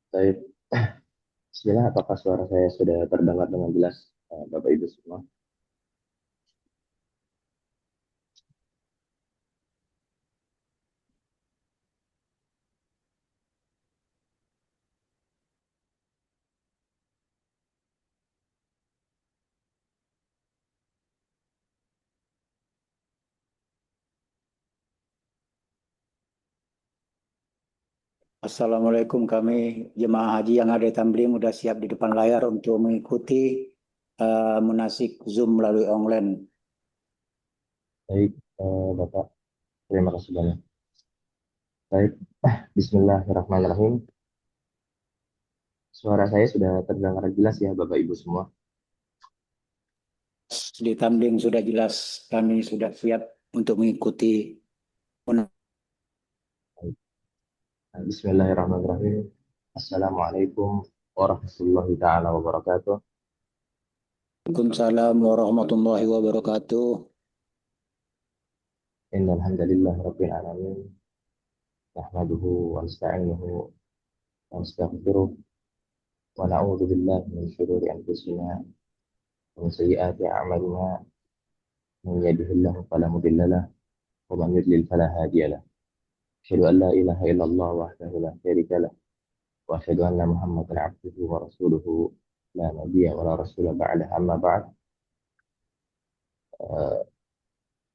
Baik, Bismillah, apakah suara saya sudah terdengar dengan jelas, Bapak Ibu semua? Assalamualaikum, kami jemaah haji yang ada di Tambling sudah siap di depan layar untuk mengikuti munasik Zoom melalui online. Baik, Bapak, terima kasih banyak. Baik, Bismillahirrahmanirrahim. Suara saya sudah terdengar jelas ya, Bapak Ibu semua. Di Tambling sudah jelas, kami sudah siap untuk mengikuti munasik. Baik, Bismillahirrahmanirrahim. Assalamualaikum warahmatullahi taala wabarakatuh. Waalaikumsalam warahmatullahi wabarakatuh. Innal hamdalillah rabbil alamin. Nahmaduhu wa nasta'inuhu wa nastaghfiruh wa na'udzu billahi min syururi anfusina wa min sayyiati a'malina. Man yahdihillahu fala mudilla lahu wa man yudlil fala hadiya lahu. أشهد أن لا إله إلا الله وحده لا شريك له وأشهد أن محمدا عبده ورسوله لا نبي ولا رسول بعده أما بعد.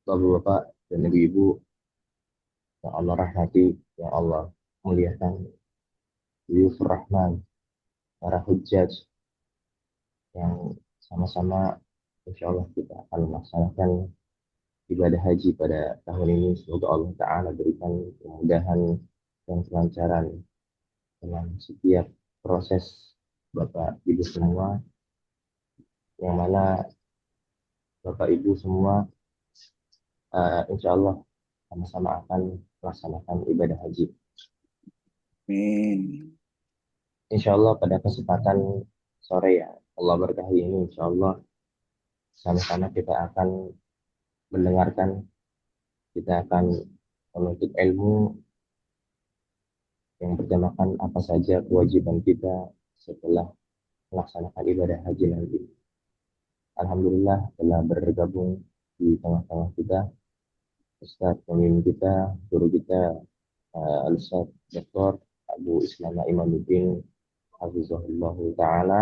Bapak-bapak dan ibu-ibu yang Allah rahmati, yang Allah muliakan, Yufur Rahman, para hujjaj yang sama-sama insya Allah kita akan melaksanakan ibadah haji pada tahun ini. Semoga Allah Ta'ala berikan kemudahan dan kelancaran dalam setiap proses Bapak Ibu semua, yang mana Bapak Ibu semua insya Allah sama-sama akan melaksanakan ibadah haji. Amin. Insya Allah pada kesempatan sore ya Allah berkahi ini, insya Allah sama-sama kita akan mendengarkan, kita akan menuntut ilmu yang bertemakan apa saja kewajiban kita setelah melaksanakan ibadah haji nanti. Alhamdulillah telah bergabung di tengah-tengah kita Ustadz pemimpin kita, guru kita, Al-Ustadz Dr. Abu Islam Imanuddin Hafizahullah Ta'ala.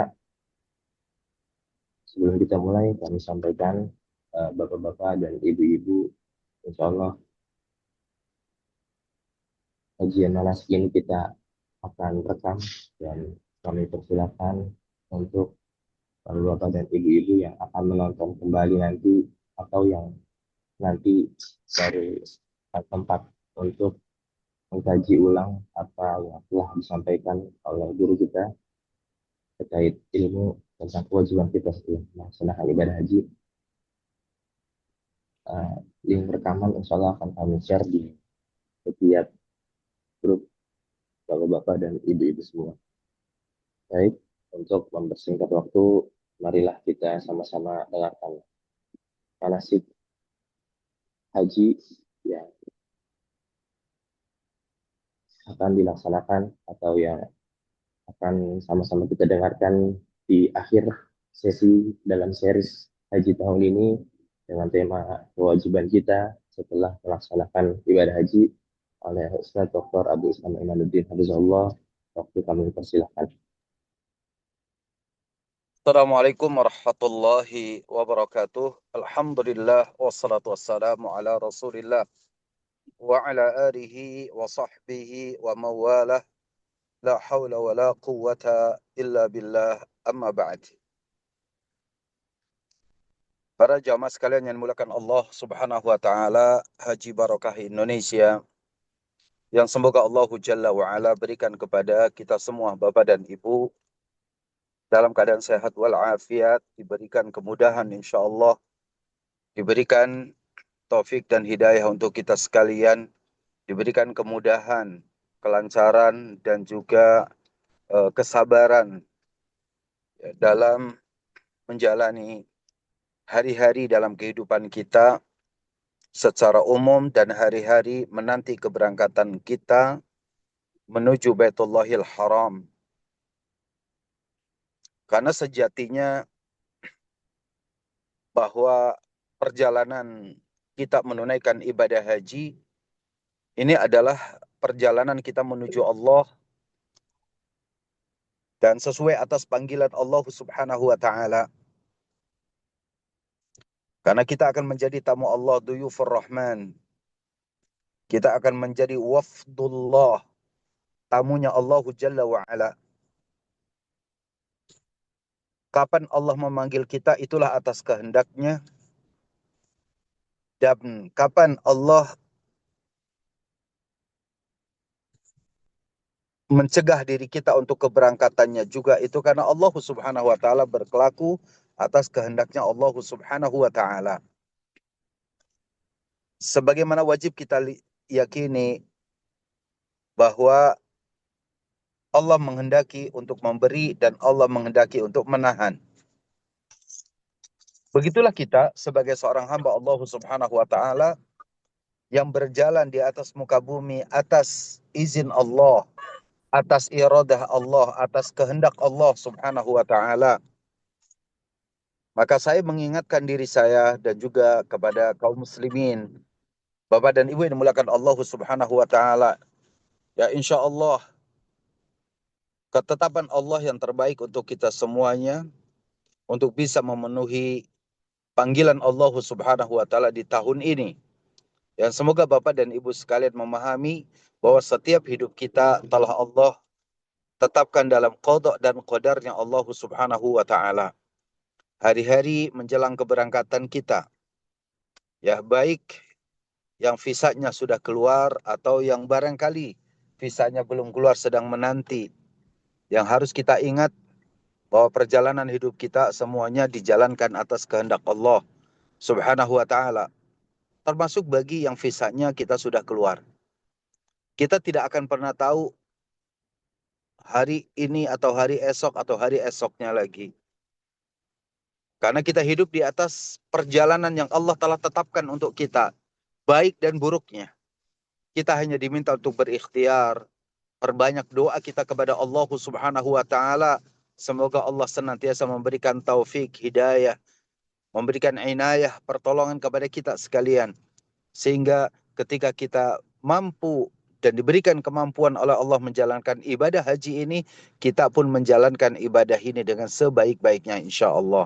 Sebelum kita mulai, kami sampaikan bapak-bapak dan ibu-ibu, insya Allah kajian manasik ini kita akan rekam dan kami persilakan untuk bapak-bapak dan ibu-ibu yang akan menonton kembali nanti atau yang nanti dari tempat untuk mengkaji ulang apa yang telah disampaikan oleh guru kita terkait ilmu tentang kewajiban kita setelah melaksanakan ibadah haji. Link rekaman insya Allah akan kami share di setiap grup bapak-bapak dan ibu-ibu semua. Baik, untuk mempersingkat waktu, marilah kita sama-sama dengarkan manasik haji yang akan dilaksanakan atau yang akan sama-sama kita dengarkan di akhir sesi dalam series haji tahun ini dengan tema kewajiban kita setelah melaksanakan ibadah haji oleh Ustaz Dr. Abu Islam Imanuddin Hafizahullah. Waktu kami persilahkan. Assalamualaikum warahmatullahi wabarakatuh. Alhamdulillah wassalatu wassalamu ala Rasulillah wa ala alihi wa sahbihi wa mawalah. La hawla wa la quwwata illa billah, amma ba'd. Para jamaah sekalian yang dimuliakan Allah Subhanahu wa taala, Haji Barakah Indonesia yang semoga Allah Jalla wa ala berikan kepada kita semua Bapak dan Ibu dalam keadaan sehat walafiat, diberikan kemudahan insyaallah, diberikan taufik dan hidayah untuk kita sekalian, diberikan kemudahan, kelancaran dan juga kesabaran dalam menjalani hari-hari dalam kehidupan kita secara umum dan hari-hari menanti keberangkatan kita menuju Baitullahil Haram Karena sejatinya bahwa perjalanan kita menunaikan ibadah haji ini adalah perjalanan kita menuju Allah dan sesuai atas panggilan Allah Subhanahu wa taala. Karena kita akan menjadi tamu Allah, duyufur rahman. Kita akan menjadi wafdullah, tamunya Allah Jalla wa ala. Kapan Allah memanggil kita, itulah atas kehendaknya. Dan kapan Allah mencegah diri kita untuk keberangkatannya juga, itu karena Allah Subhanahu wa taala berkelaku atas kehendaknya Allah Subhanahu wa taala. Sebagaimana wajib kita yakini bahwa Allah menghendaki untuk memberi dan Allah menghendaki untuk menahan. Begitulah kita sebagai seorang hamba Allah Subhanahu wa taala yang berjalan di atas muka bumi atas izin Allah, atas iradah Allah, atas kehendak Allah Subhanahu wa taala. Maka saya mengingatkan diri saya dan juga kepada kaum muslimin, Bapak dan Ibu yang dimuliakan Allah Subhanahu wa taala. Ya, insya Allah ketetapan Allah yang terbaik untuk kita semuanya untuk bisa memenuhi panggilan Allah Subhanahu wa taala di tahun ini. Dan semoga Bapak dan Ibu sekalian memahami bahwa setiap hidup kita telah Allah tetapkan dalam qada dan qadarnya Allah Subhanahu wa taala. Hari-hari menjelang keberangkatan kita, ya, baik yang visanya sudah keluar atau yang barangkali visanya belum keluar sedang menanti. Yang harus kita ingat bahwa perjalanan hidup kita semuanya dijalankan atas kehendak Allah Subhanahu wa taala. Termasuk bagi yang visanya kita sudah keluar. Kita tidak akan pernah tahu hari ini atau hari esok atau hari esoknya lagi. Karena kita hidup di atas perjalanan yang Allah telah tetapkan untuk kita, baik dan buruknya. Kita hanya diminta untuk berikhtiar, perbanyak doa kita kepada Allah Subhanahu wa taala. Semoga Allah senantiasa memberikan taufik, hidayah, memberikan inayah, pertolongan kepada kita sekalian. Sehingga ketika kita mampu dan diberikan kemampuan oleh Allah menjalankan ibadah haji ini, kita pun menjalankan ibadah ini dengan sebaik-baiknya insya Allah.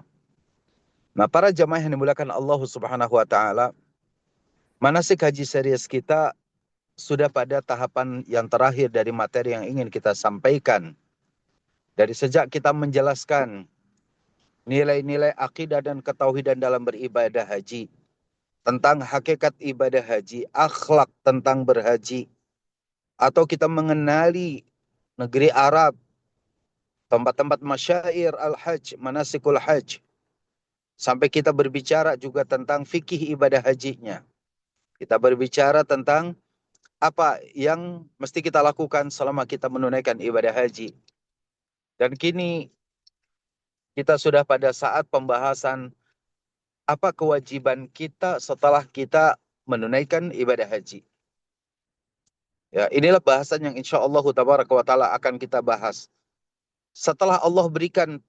Nah, para jamaah yang dimuliakan Allah Subhanahu wa taala, manasik haji series kita sudah pada tahapan yang terakhir dari materi yang ingin kita sampaikan. Dari sejak kita menjelaskan nilai-nilai akidah dan ketauhidan dalam beribadah haji, tentang hakikat ibadah haji, akhlak tentang berhaji, atau kita mengenali negeri Arab, tempat-tempat masyair al-hajj, manasikul hajj, sampai kita berbicara juga tentang fikih ibadah hajinya. Kita berbicara tentang apa yang mesti kita lakukan selama kita menunaikan ibadah haji. Dan kini kita sudah pada saat pembahasan apa kewajiban kita setelah kita menunaikan ibadah haji. Ya, inilah bahasan yang insya Allah tabaraka wa ta'ala akan kita bahas. Setelah Allah berikan,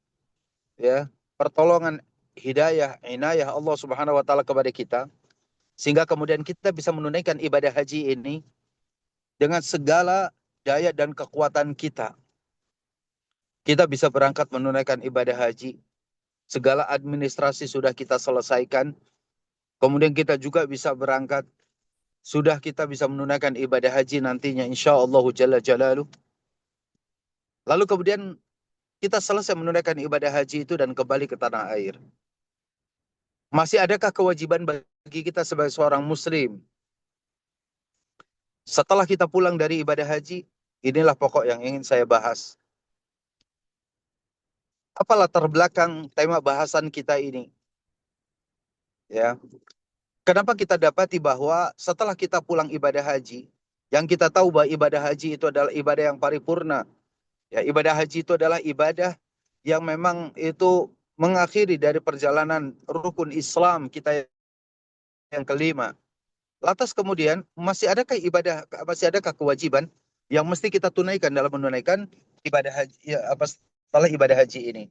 ya, pertolongan, hidayah, inayah Allah Subhanahu wa taala kepada kita, sehingga kemudian kita bisa menunaikan ibadah haji ini dengan segala daya dan kekuatan kita. Kita bisa berangkat menunaikan ibadah haji, segala administrasi sudah kita selesaikan, kemudian kita juga bisa berangkat, sudah kita bisa menunaikan ibadah haji nantinya insya Allah Jalla Jalaluh. Lalu kemudian kita selesai menunaikan ibadah haji itu dan kembali ke tanah air. Masih adakah kewajiban bagi kita sebagai seorang muslim? Setelah kita pulang dari ibadah haji, inilah pokok yang ingin saya bahas. Apa latar belakang tema bahasan kita ini? Ya. Kenapa kita dapati bahwa setelah kita pulang ibadah haji, yang kita tahu bahwa ibadah haji itu adalah ibadah yang paripurna. Ya, ibadah haji itu adalah ibadah yang memang itu mengakhiri dari perjalanan rukun Islam kita yang kelima. Lantas kemudian masih adakah kewajiban yang mesti kita tunaikan dalam menunaikan ibadah haji, ya, apa setelah ibadah haji ini?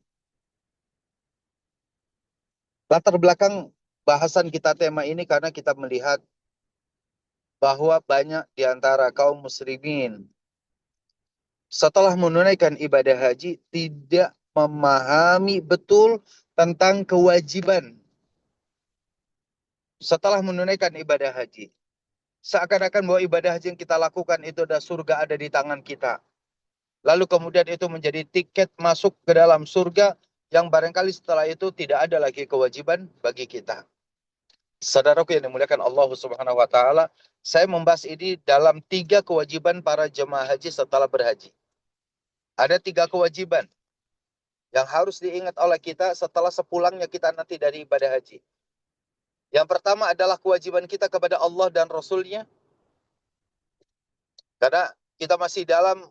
Latar belakang bahasan kita tema ini karena kita melihat bahwa banyak di antara kaum muslimin setelah menunaikan ibadah haji tidak memahami betul tentang kewajiban setelah menunaikan ibadah haji. Seakan-akan bahwa ibadah haji yang kita lakukan itu ada surga ada di tangan kita. Lalu kemudian itu menjadi tiket masuk ke dalam surga yang barangkali setelah itu tidak ada lagi kewajiban bagi kita. Saudaraku yang dimuliakan Allah Subhanahu wa taala, saya membahas ini dalam 3 kewajiban para jemaah haji setelah berhaji. Ada 3 kewajiban yang harus diingat oleh kita setelah sepulangnya kita nanti dari ibadah haji. Yang pertama adalah kewajiban kita kepada Allah dan Rasul-Nya. Karena kita masih dalam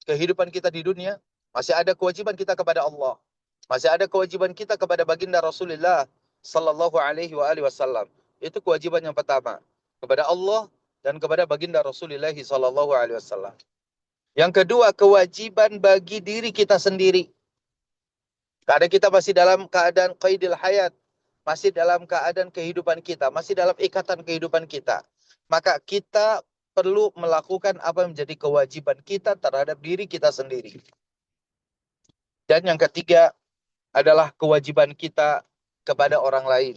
kehidupan kita di dunia, masih ada kewajiban kita kepada Allah. Masih ada kewajiban kita kepada baginda Rasulullah sallallahu alaihi wasallam. Itu kewajiban yang pertama, kepada Allah dan kepada baginda Rasulullah sallallahu alaihi wasallam. Yang kedua, kewajiban bagi diri kita sendiri. Karena kita masih dalam keadaan qaidil hayat, masih dalam keadaan kehidupan kita, masih dalam ikatan kehidupan kita. Maka kita perlu melakukan apa yang menjadi kewajiban kita terhadap diri kita sendiri. Dan yang ketiga adalah kewajiban kita kepada orang lain.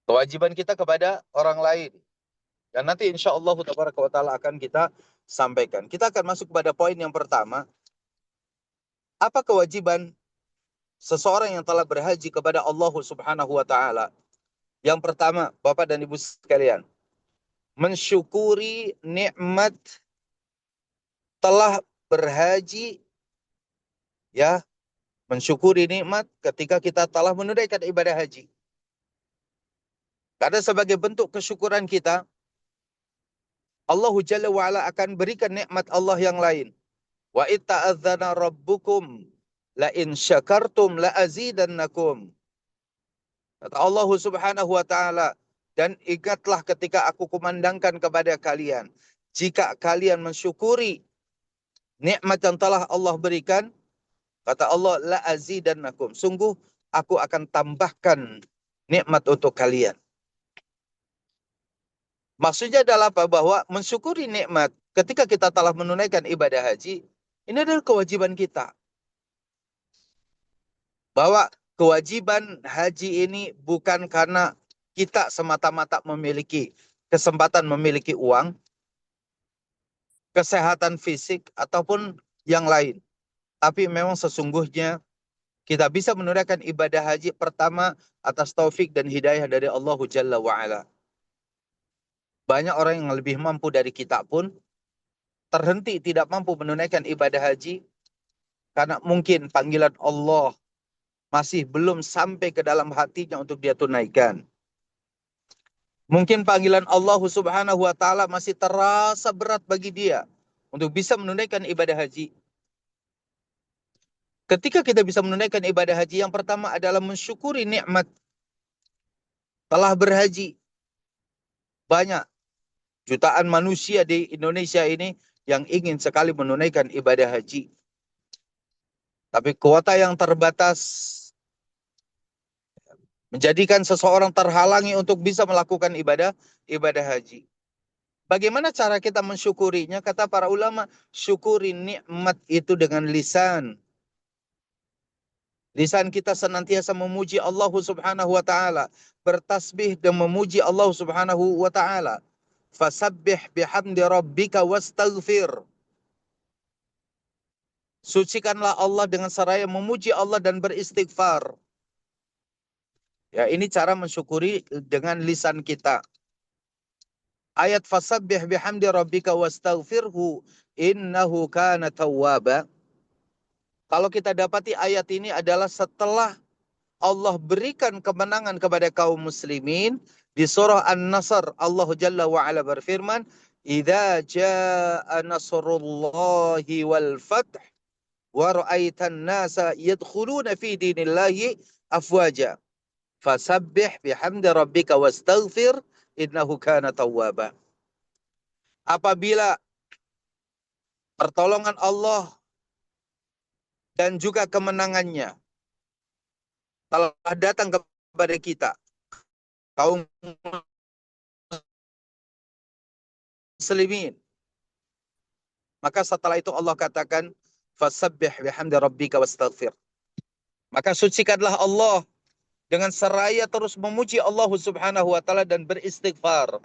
Kewajiban kita kepada orang lain. Dan nanti insya Allah tabaraka wa ta'ala akan kita sampaikan. Kita akan masuk pada poin yang pertama. Apa kewajiban seseorang yang telah berhaji kepada Allah Subhanahu wa ta'ala? Yang pertama, Bapak dan Ibu sekalian, mensyukuri nikmat telah berhaji, ya, mensyukuri nikmat ketika kita telah menunaikan ibadah haji. Karena sebagai bentuk kesyukuran kita, Allah Jalla wa'ala akan berikan nikmat Allah yang lain. Wa itta'adzana rabbukum la in syakartum la azidannakum. Kata Allah Subhanahu wa taala, dan ingatlah ketika aku kumandangkan kepada kalian, jika kalian mensyukuri nikmat yang telah Allah berikan, kata Allah, la azidannakum. Sungguh aku akan tambahkan nikmat untuk kalian. Maksudnya adalah apa? Bahwa mensyukuri nikmat ketika kita telah menunaikan ibadah haji, ini adalah kewajiban kita. Bahwa kewajiban haji ini bukan karena kita semata-mata memiliki kesempatan memiliki uang, kesehatan fisik, ataupun yang lain. Tapi memang sesungguhnya kita bisa menunaikan ibadah haji pertama atas taufik dan hidayah dari Allah Jalla wa'ala. Banyak orang yang lebih mampu dari kita pun terhenti tidak mampu menunaikan ibadah haji karena mungkin panggilan Allah masih belum sampai ke dalam hatinya untuk dia tunaikan. Mungkin panggilan Allah Subhanahu wa taala masih terasa berat bagi dia untuk bisa menunaikan ibadah haji. Ketika kita bisa menunaikan ibadah haji, yang pertama adalah mensyukuri nikmat telah berhaji. Banyak jutaan manusia di Indonesia ini yang ingin sekali menunaikan ibadah haji. Tapi kuota yang terbatas menjadikan seseorang terhalangi untuk bisa melakukan ibadah haji. Bagaimana cara kita mensyukurinya? Kata para ulama, syukuri nikmat itu dengan lisan. Lisan kita senantiasa memuji Allah Subhanahu wa taala, bertasbih dan memuji Allah Subhanahu wa taala. Fasabbih bihamdi rabbika wastaghfir. Sucikanlah Allah dengan seraya memuji Allah dan beristighfar. Ya, ini cara mensyukuri dengan lisan kita. Ayat fasabbih bihamdi rabbika wastaghfirhu innahu kana tawwaba. Kalau kita dapati ayat ini adalah setelah Allah berikan kemenangan kepada kaum muslimin di surah An-Nasr, Allah Jalla wa Ala berfirman, "Idza jaa nasrullahi wal fath wa ra'aitan nasa yadkhuluna fi dinillahi afwaja fasabbih bihamdi rabbika wastaghfir innahu kana tawwaba." Apabila pertolongan Allah dan juga kemenangannya telah datang kepada kita, kaum muslimin. Maka setelah itu Allah katakan, fasabbih bihamdi rabbika wastaghfir. Maka sucikanlah Allah dengan seraya terus memuji Allah Subhanahu wa taala dan beristighfar.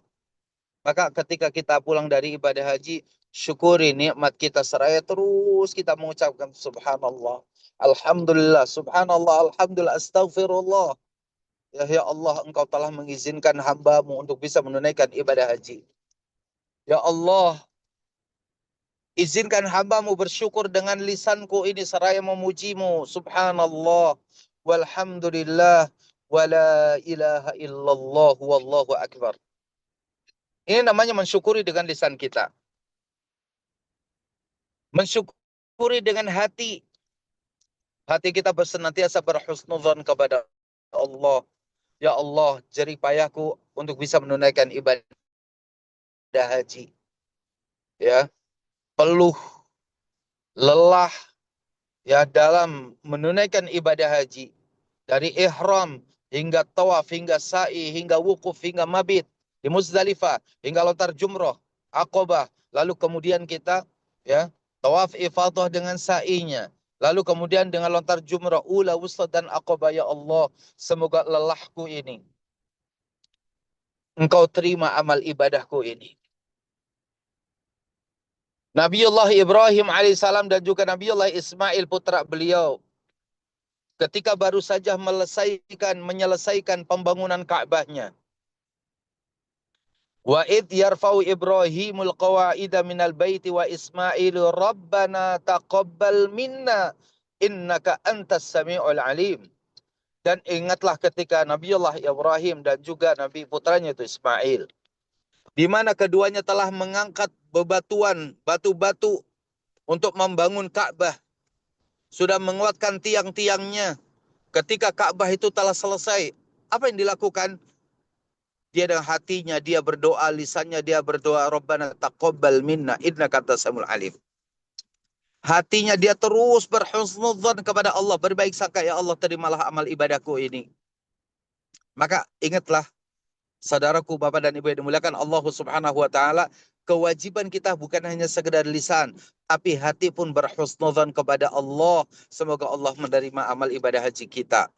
Maka ketika kita pulang dari ibadah haji, syukuri nikmat kita seraya terus kita mengucapkan subhanallah, alhamdulillah, subhanallah, alhamdulillah, astaghfirullah. Ya Allah, Engkau telah mengizinkan hamba-Mu untuk bisa menunaikan ibadah haji. Ya Allah, izinkan hamba-Mu bersyukur dengan lisanku ini seraya memuji-Mu. Subhanallah, walhamdulillah, wala ilaha illallah, wallahu akbar. Ini namanya mensyukuri dengan lisan kita. Mensyukuri dengan hati. Hati kita senantiasa berhusnudzon kepada Allah. Ya Allah, jerih payahku untuk bisa menunaikan ibadah haji. Ya, peluh, lelah, ya dalam menunaikan ibadah haji. Dari ihram hingga tawaf, hingga sa'i, hingga wukuf, hingga mabit di Muzdalifah, hingga lontar jumroh, Aqabah, lalu kemudian kita ya tawaf ifadah dengan sa'inya, lalu kemudian dengan lontar jumroh, ula, wusta, dan Aqabah. Ya Allah, semoga lelahku ini Engkau terima amal ibadahku ini. Nabiullah Ibrahim alaihissalam dan juga Nabiullah Ismail putra beliau, ketika baru saja menyelesaikan pembangunan Ka'bahnya. Wa id yarfa'u Ibrahimul qawa'ida minal baiti wa Ismailu rabbana taqabbal minna innaka antas sami'ul alim. Dan ingatlah ketika Nabiullah Ibrahim dan juga Nabi putranya itu Ismail, di mana keduanya telah mengangkat bebatuan, batu-batu untuk membangun Ka'bah. Sudah menguatkan tiang-tiangnya. Ketika Ka'bah itu telah selesai, apa yang dilakukan? Dia dengan hatinya, dia berdoa, lisannya dia berdoa, Rabbana taqabbal minna innaka antas samiul alim. Hatinya dia terus berhusnudzon kepada Allah, berbaik sangka, ya Allah terimalah amal ibadahku ini. Maka ingatlah, saudaraku, Bapak dan Ibu yang dimuliakan Allah Subhanahu wa taala, kewajiban kita bukan hanya sekedar lisan, tapi hati pun berhusnudzon kepada Allah. Semoga Allah menerima amal ibadah haji kita.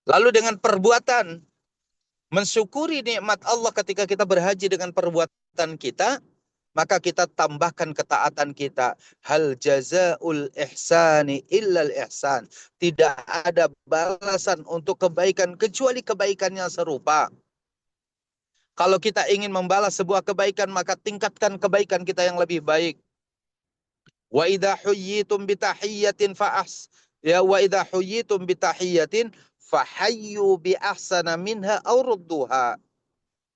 Lalu dengan perbuatan, mensyukuri nikmat Allah ketika kita berhaji dengan perbuatan kita, maka kita tambahkan ketaatan kita. Hal jazaul ihsani illal ihsan. Tidak ada balasan untuk kebaikan kecuali kebaikan yang serupa. Kalau kita ingin membalas sebuah kebaikan, maka tingkatkan kebaikan kita yang lebih baik. Wa idza huyyitum bitahiyyatin wa idza huyyitum bitahiyyatin fahayyu bi ahsana minha aw rudduha.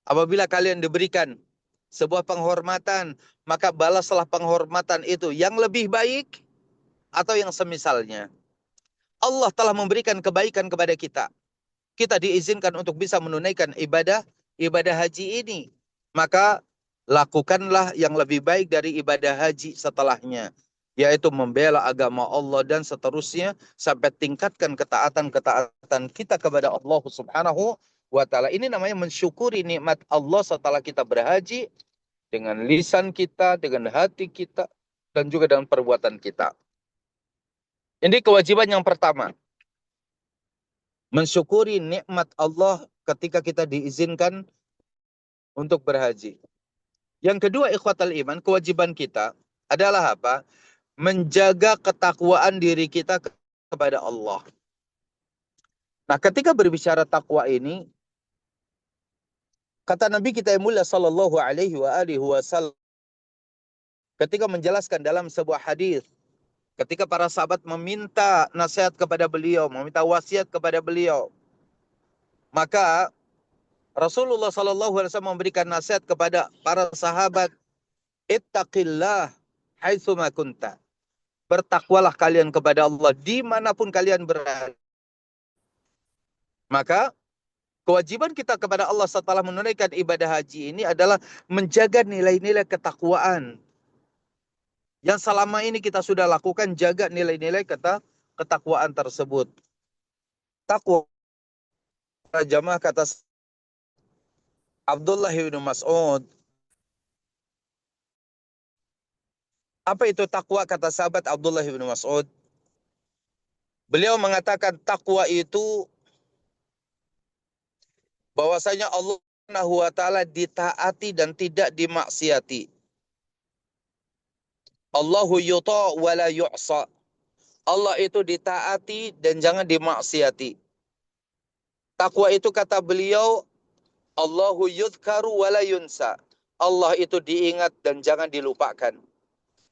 Apabila kalian diberikan sebuah penghormatan, maka balaslah penghormatan itu yang lebih baik atau yang semisalnya. Allah telah memberikan kebaikan kepada kita. Kita diizinkan untuk bisa menunaikan ibadah haji ini. Maka lakukanlah yang lebih baik dari ibadah haji setelahnya, yaitu membela agama Allah dan seterusnya, sampai tingkatkan ketaatan kita kepada Allah Subhanahu wa taala. Ini namanya mensyukuri nikmat Allah setelah kita berhaji dengan lisan kita, dengan hati kita, dan juga dengan perbuatan kita. Ini kewajiban yang pertama. Mensyukuri nikmat Allah ketika kita diizinkan untuk berhaji. Yang kedua, ikhwatal iman, kewajiban kita adalah apa? Menjaga ketakwaan diri kita kepada Allah. Nah, ketika berbicara takwa ini, kata Nabi kita yang mulia sallallahu alaihi wasallam ketika menjelaskan dalam sebuah hadis, ketika para sahabat meminta nasihat kepada beliau, meminta wasiat kepada beliau, maka Rasulullah sallallahu alaihi wasallam memberikan nasihat kepada para sahabat, ittaqillah haitsu ma kunta. Bertakwalah kalian kepada Allah dimanapun kalian berada. Maka kewajiban kita kepada Allah setelah menunaikan ibadah haji ini adalah menjaga nilai-nilai ketakwaan yang selama ini kita sudah lakukan. Jaga nilai-nilai ketakwaan tersebut. Takwa para jamaah kata Abdullah bin Mas'ud. Apa itu takwa kata sahabat Abdullah bin Mas'ud? Beliau mengatakan takwa itu bahwasanya Allah Subhanahu wa taala ditaati dan tidak dimaksiati. Allahu yuta wa la yu'sa. Allah itu ditaati dan jangan dimaksiati. Takwa itu kata beliau, Allahu yudhkaru wa la yunsa. Allah itu diingat dan jangan dilupakan.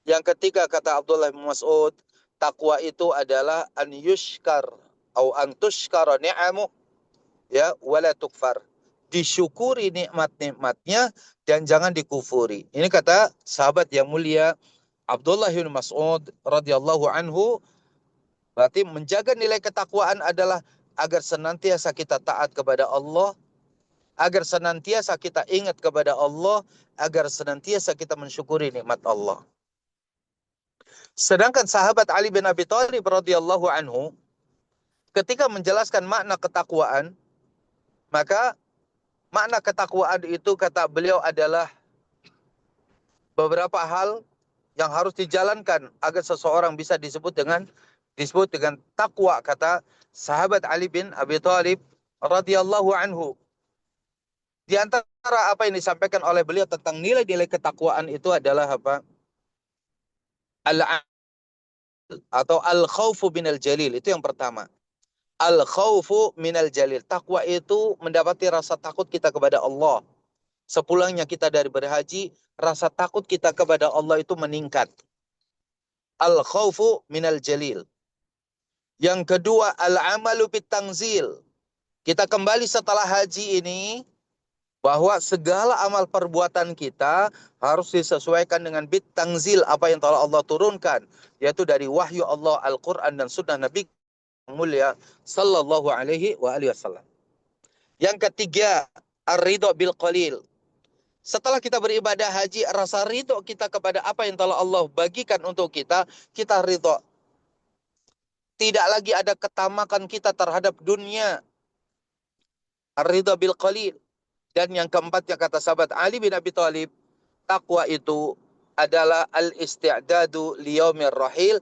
Yang ketiga kata Abdullah bin Mas'ud, takwa itu adalah an yushkar atau an tushkara ni'amu ya wala tukfar. Disyukuri nikmat-nikmatnya dan jangan dikufuri. Ini kata sahabat yang mulia Abdullah bin Mas'ud radhiyallahu anhu. Berarti menjaga nilai ketakwaan adalah agar senantiasa kita taat kepada Allah, agar senantiasa kita ingat kepada Allah, agar senantiasa kita mensyukuri nikmat Allah. Sedangkan sahabat Ali bin Abi Thalib radhiyallahu anhu ketika menjelaskan makna ketakwaan, maka makna ketakwaan itu kata beliau adalah beberapa hal yang harus dijalankan agar seseorang bisa disebut dengan takwa, kata sahabat Ali bin Abi Thalib radhiyallahu anhu. Di antara apa yang disampaikan oleh beliau tentang nilai-nilai ketakwaan itu adalah apa? Atau al-khawfu minal jalil, itu yang pertama. Al-khawfu minal jalil. Takwa itu mendapati rasa takut kita kepada Allah. Sepulangnya kita dari berhaji, rasa takut kita kepada Allah itu meningkat. Al-khawfu minal jalil. Yang kedua, al-amalu bitangzil. Kita kembali setelah haji ini, bahwa segala amal perbuatan kita harus disesuaikan dengan bitangzil, apa yang telah Allah turunkan, yaitu dari wahyu Allah, Al-Quran dan sunnah Nabi mulia sallallahu alaihi wa alihi wasallam. Yang ketiga, ar-ridho bil qalil. Setelah kita beribadah haji, rasa ridho kita kepada apa yang telah Allah bagikan untuk kita, kita ridho. Tidak lagi ada ketamakan kita terhadap dunia. Ar-ridho bil qalil. Dan yang keempatnya kata sahabat Ali bin Abi Thalib, takwa itu adalah al-isti'dadu liyaumir rahil,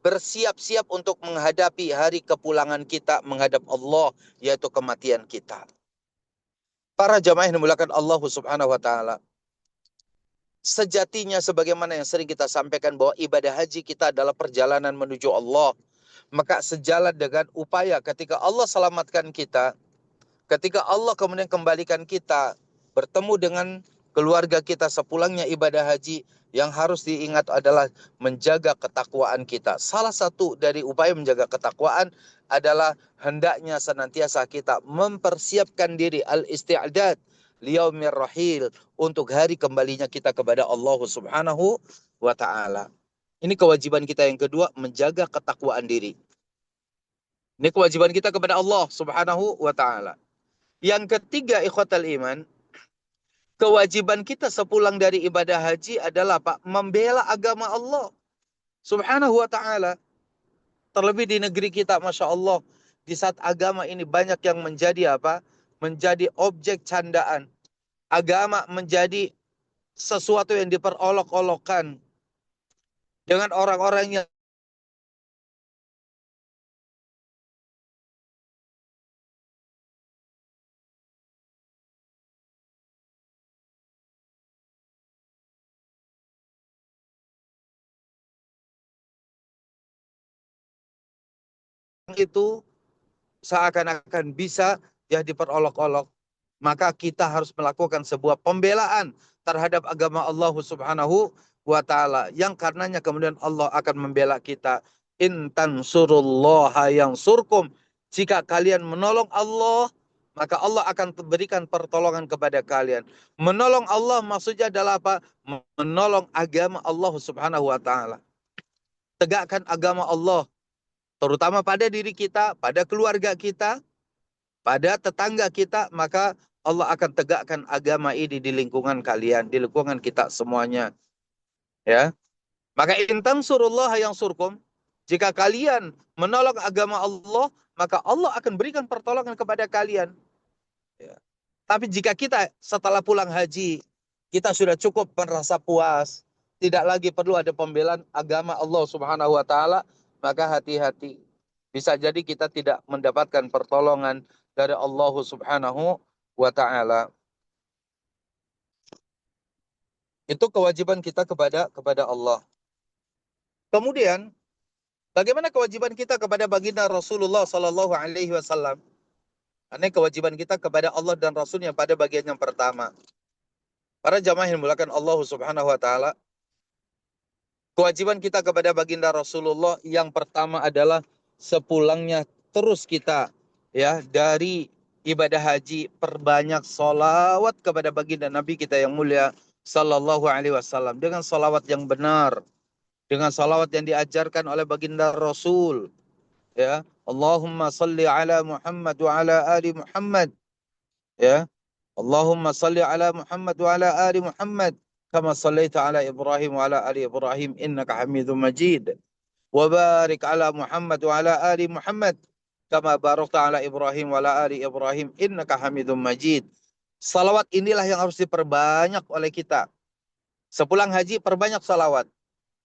bersiap-siap untuk menghadapi hari kepulangan kita menghadap Allah, yaitu kematian kita. Para jamaah yang dimuliakan Allah Subhanahu wa taala, sejatinya sebagaimana yang sering kita sampaikan bahwa ibadah haji kita adalah perjalanan menuju Allah. Maka sejalan dengan upaya ketika Allah selamatkan kita, ketika Allah kemudian kembalikan kita bertemu dengan keluarga kita sepulangnya ibadah haji, yang harus diingat adalah menjaga ketakwaan kita. Salah satu dari upaya menjaga ketakwaan adalah hendaknya senantiasa kita mempersiapkan diri al-isti'dad liyaumir rahil, untuk hari kembalinya kita kepada Allah Subhanahu wa taala. Ini kewajiban kita yang kedua, menjaga ketakwaan diri. Ini kewajiban kita kepada Allah Subhanahu wa taala. Yang ketiga, ikhwatal iman, kewajiban kita sepulang dari ibadah haji adalah Pak, membela agama Allah Subhanahu wa ta'ala. Terlebih di negeri kita, Masya Allah, di saat agama ini banyak yang menjadi apa? Menjadi objek candaan. Agama menjadi sesuatu yang diperolok-olokkan dengan orang-orang yang itu seakan-akan bisa ya diperolok-olok. Maka kita harus melakukan sebuah pembelaan terhadap agama Allah Subhanahu wa ta'ala, yang karenanya kemudian Allah akan membela kita. In tansurullaha yansurkum. Jika kalian menolong Allah, maka Allah akan berikan pertolongan kepada kalian. Menolong Allah maksudnya adalah apa? Menolong agama Allah Subhanahu wa ta'ala. Tegakkan agama Allah, terutama pada diri kita, pada keluarga kita, pada tetangga kita, maka Allah akan tegakkan agama ini di lingkungan kalian, di lingkungan kita semuanya. Ya. Maka in tansurullaha yansurkum, jika kalian menolong agama Allah, maka Allah akan berikan pertolongan kepada kalian. Ya. Tapi jika kita setelah pulang haji, kita sudah cukup merasa puas, tidak lagi perlu ada pembelaan agama Allah Subhanahu wa taala, maka hati-hati. Bisa jadi kita tidak mendapatkan pertolongan dari Allah Subhanahu wa taala. Itu kewajiban kita kepada Allah. Kemudian, bagaimana kewajiban kita kepada baginda Rasulullah sallallahu alaihi wasallam? Ini kewajiban kita kepada Allah dan Rasulnya pada bagian yang pertama. Para jamaah yang dimuliakan Allah Subhanahu wa taala, kewajiban kita kepada baginda Rasulullah yang pertama adalah sepulangnya terus kita ya dari ibadah haji perbanyak sholawat kepada baginda Nabi kita yang mulia sallallahu alaihi wasallam dengan sholawat yang benar, dengan sholawat yang diajarkan oleh baginda Rasul. Ya, Allahumma salli ala Muhammad wa ala ali Muhammad. Ya, Allahumma salli ala Muhammad wa ala ali Muhammad kama sallaita ala Ibrahim wa ala ali Ibrahim innaka Hamidum Majid. Wa barik ala Muhammad wa ala ali Muhammad kama barakta ala Ibrahim wa ala ali Ibrahim innaka Hamidum Majid. Salawat inilah yang harus diperbanyak oleh kita. Sepulang haji perbanyak salawat.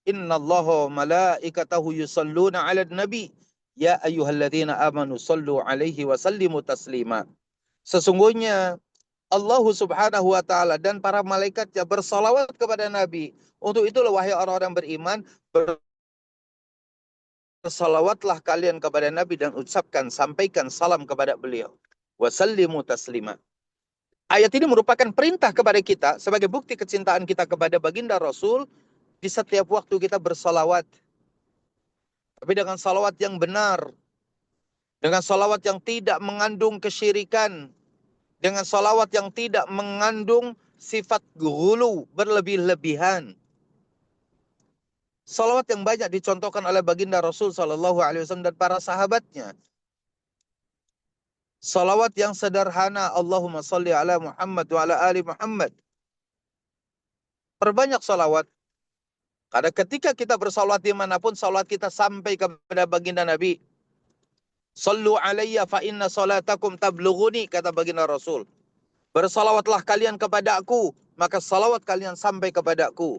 Innallaha malaikatahu yusalluna 'alan nabi ya ayyuhalladzina amanu sallu 'alaihi wa sallimu taslima. Sesungguhnya Allah Subhanahu wa taala dan para malaikatnya bersalawat kepada Nabi. Untuk itulah wahai orang-orang beriman, bersalawatlah kalian kepada Nabi dan ucapkan, sampaikan salam kepada beliau. Wa sallimu taslima. Ayat ini merupakan perintah kepada kita sebagai bukti kecintaan kita kepada baginda Rasul. Di setiap waktu kita bersalawat. Tapi dengan salawat yang benar. Dengan salawat yang tidak mengandung kesyirikan. Dengan salawat yang tidak mengandung sifat ghulu, berlebih-lebihan. Salawat yang banyak dicontohkan oleh baginda Rasul sallallahu alaihi wasallam dan para sahabatnya. Salawat yang sederhana, Allahumma salli ala Muhammad wa ala ali Muhammad. Perbanyak salawat. Karena ketika kita bersalawat dimanapun, salawat kita sampai kepada baginda Nabi. Sallu alayya fa inna salatakum tablughuni, kata baginda Rasul. Bersalawatlah kalian kepada aku, maka salawat kalian sampai kepadaku.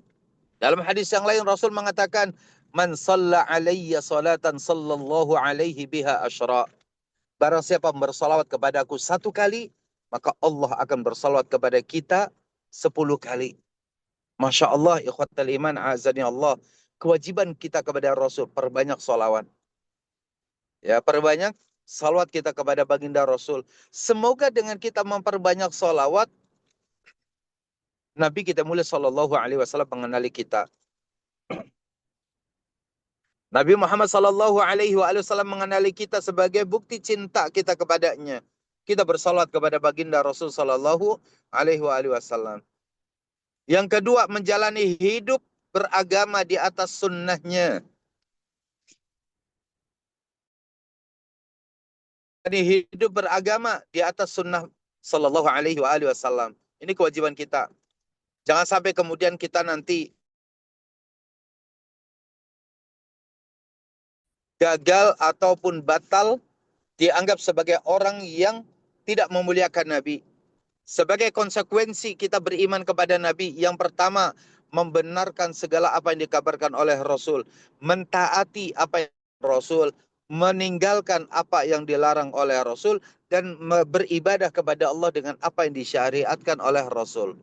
Dalam hadis yang lain Rasul mengatakan, man salla alayya salatan sallallahu alaihi biha asyra. Barang siapa bersalawat kepada aku 1 kali, maka Allah akan bersalawat kepada kita 10 kali. Masya Allah, ikhwatal iman, azani Allah. Kewajiban kita kepada Rasul, perbanyak salawat. Ya, perbanyak salawat kita kepada baginda Rasul. Semoga dengan kita memperbanyak salawat, Nabi kita mulia sallallahu alaihi wasallam mengenali kita. Nabi Muhammad sallallahu alaihi wasallam mengenali kita sebagai bukti cinta kita kepadanya. Kita bersalawat kepada baginda Rasul sallallahu alaihi wasallam. Yang kedua, menjalani hidup beragama di atas sunnahnya. Ini hidup beragama di atas sunnah sallallahu alaihi wasallam. Ini kewajiban kita. Jangan sampai kemudian kita nanti gagal ataupun batal dianggap sebagai orang yang tidak memuliakan Nabi. Sebagai konsekuensi kita beriman kepada Nabi, yang pertama, membenarkan segala apa yang dikabarkan oleh Rasul, mentaati apa yang Rasul, meninggalkan apa yang dilarang oleh Rasul, dan beribadah kepada Allah dengan apa yang disyariatkan oleh Rasul.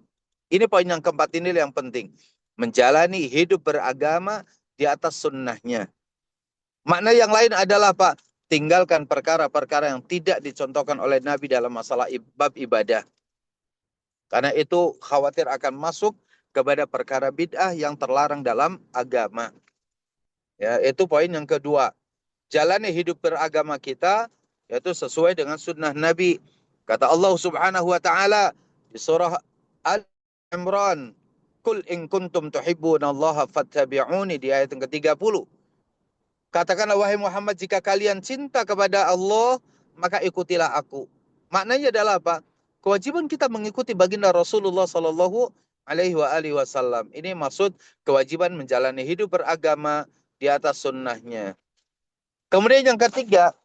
Ini poin yang keempat, ini yang penting. Menjalani hidup beragama di atas sunnahnya. Makna yang lain adalah apa? Tinggalkan perkara-perkara yang tidak dicontohkan oleh Nabi dalam masalah bab ibadah. Karena itu khawatir akan masuk kepada perkara bid'ah yang terlarang dalam agama. Ya, itu poin yang kedua. Jalani hidup beragama kita yaitu sesuai dengan sunnah Nabi. Kata Allah Subhanahu wa taala di surah Al-Imran, "Qul in kuntum tuhibbunallaha fattabi'uni," di ayat yang ke-30. Katakanlah wahai Muhammad, jika kalian cinta kepada Allah, maka ikutilah aku. Maknanya adalah apa? Kewajiban kita mengikuti baginda Rasulullah sallallahu alaihi wasallam. Ini maksud kewajiban menjalani hidup beragama di atas sunnahnya. Kemudian yang ketiga,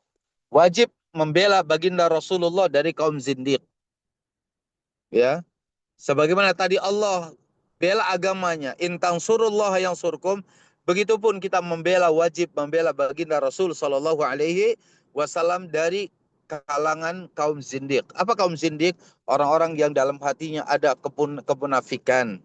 wajib membela baginda Rasulullah dari kaum zindiq. Ya, sebagaimana tadi Allah bela agamanya, intang surullah yang surkum, begitupun kita wajib membela baginda Rasul Sallallahu Alaihi Wasallam dari kalangan kaum zindiq. Apa kaum zindiq? Orang-orang yang dalam hatinya ada kemunafikan,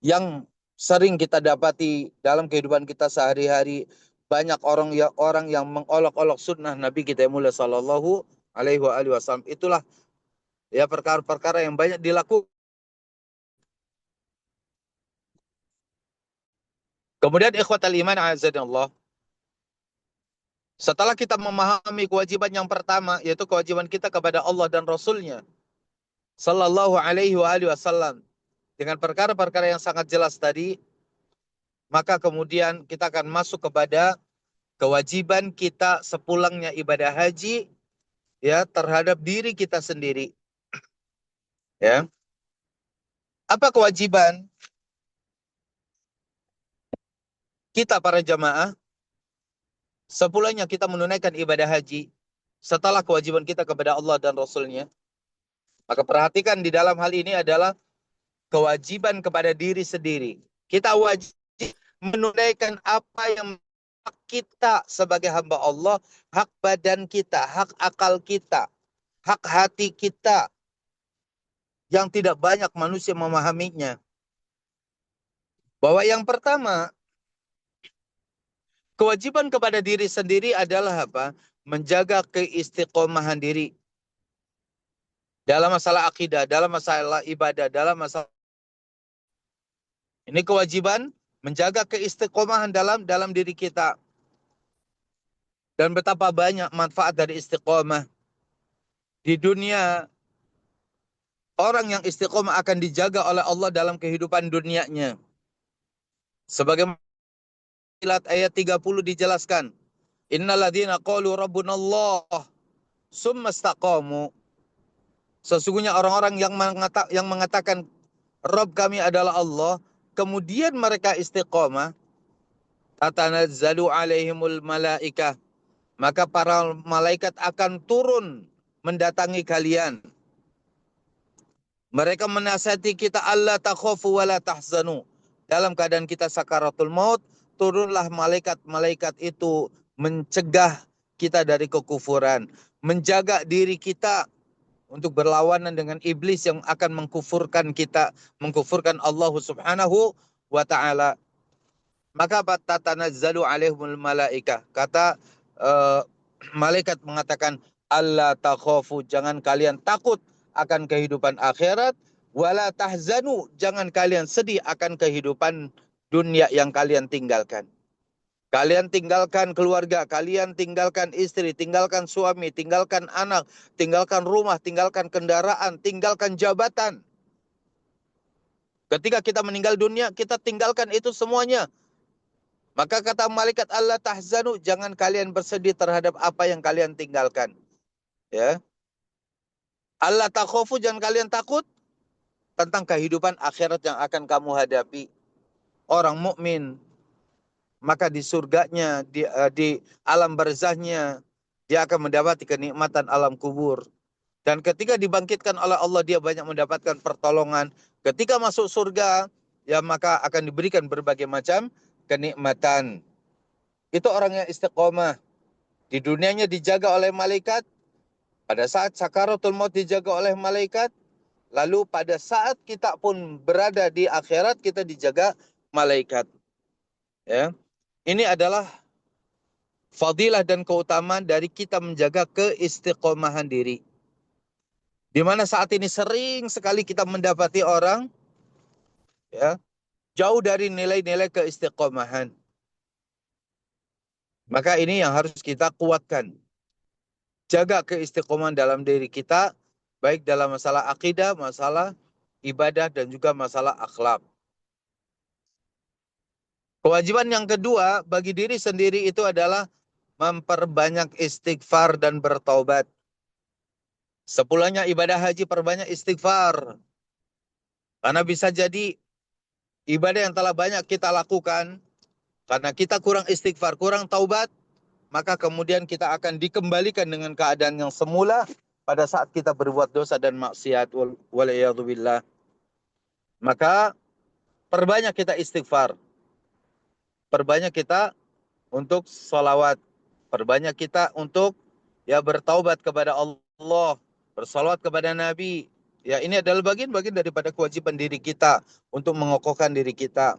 yang sering kita dapati dalam kehidupan kita sehari-hari. Banyak orang yang mengolok-olok sunnah Nabi kita yang mulia Sallallahu Alaihi Wasallam. Itulah ya perkara-perkara yang banyak dilakukan. Kemudian ikhwatal iman azanillah, setelah kita memahami kewajiban yang pertama, yaitu kewajiban kita kepada Allah dan Rasulnya Sallallahu Alaihi Wasallam, dengan perkara-perkara yang sangat jelas tadi, maka kemudian kita akan masuk kepada kewajiban kita sepulangnya ibadah haji, ya, terhadap diri kita sendiri. Ya, apa kewajiban kita para jamaah sepulangnya kita menunaikan ibadah haji setelah kewajiban kita kepada Allah dan Rasulnya? Maka perhatikan di dalam hal ini adalah kewajiban kepada diri sendiri. Kita wajib menunaikan apa yang kita sebagai hamba Allah, hak badan kita, hak akal kita, hak hati kita, yang tidak banyak manusia memahaminya. Bahwa yang pertama, kewajiban kepada diri sendiri adalah apa? Menjaga keistiqomahan diri dalam masalah akidah, dalam masalah ibadah, dalam masalah ini kewajiban menjaga keistiqomahan dalam diri kita. Dan betapa banyak manfaat dari istiqomah. Di dunia, orang yang istiqomah akan dijaga oleh Allah dalam kehidupan dunianya. Sebagaimana ayat 30 dijelaskan, innalladzina qalu rabbunallah summa istaqamu. Sesungguhnya orang-orang yang mengatakan Rabb kami adalah Allah, kemudian mereka istiqomah, tatanazzalu alaihimul malaikah, maka para malaikat akan turun mendatangi kalian. Mereka menasihati kita, Allah takhafu wa la tahzanu. Dalam keadaan kita sakaratul maut, turunlah malaikat-malaikat itu mencegah kita dari kekufuran, menjaga diri kita untuk berlawanan dengan iblis yang akan mengkufurkan kita, mengkufurkan Allah Subhanahu wa taala. Maka tatanazzalu alaihimul malaikah. Kata malaikat mengatakan, Allah takhafu, jangan kalian takut akan kehidupan akhirat, wala tahzanu, jangan kalian sedih akan kehidupan dunia yang kalian tinggalkan. Kalian tinggalkan keluarga, kalian tinggalkan istri, tinggalkan suami, tinggalkan anak, tinggalkan rumah, tinggalkan kendaraan, tinggalkan jabatan. Ketika kita meninggal dunia, kita tinggalkan itu semuanya. Maka kata malaikat, Allah tahzanu, jangan kalian bersedih terhadap apa yang kalian tinggalkan. Ya. Allah takhafu, jangan kalian takut tentang kehidupan akhirat yang akan kamu hadapi. Orang mukmin, maka di surganya, di alam barzahnya, dia akan mendapati kenikmatan alam kubur. Dan ketika dibangkitkan oleh Allah, dia banyak mendapatkan pertolongan. Ketika masuk surga, ya maka akan diberikan berbagai macam kenikmatan. Itu orang yang istiqomah. Di dunianya dijaga oleh malaikat. Pada saat sakaratul maut dijaga oleh malaikat. Lalu pada saat kita pun berada di akhirat, kita dijaga malaikat. Ya. Ini adalah fadilah dan keutamaan dari kita menjaga keistiqomahan diri. Di mana saat ini sering sekali kita mendapati orang, ya, jauh dari nilai-nilai keistiqomahan. Maka ini yang harus kita kuatkan. Jaga keistiqomahan dalam diri kita, baik dalam masalah akidah, masalah ibadah, dan juga masalah akhlak. Kewajiban yang kedua bagi diri sendiri itu adalah memperbanyak istighfar dan bertaubat. Sepulangnya ibadah haji, perbanyak istighfar. Karena bisa jadi ibadah yang telah banyak kita lakukan, karena kita kurang istighfar, kurang taubat, maka kemudian kita akan dikembalikan dengan keadaan yang semula pada saat kita berbuat dosa dan maksiat. Waliyadzubillah. Maka perbanyak kita istighfar, perbanyak kita untuk sholawat, perbanyak kita untuk ya bertaubat kepada Allah, bersalawat kepada Nabi. Ya, ini adalah bagian-bagian daripada kewajiban diri kita untuk mengokohkan diri kita.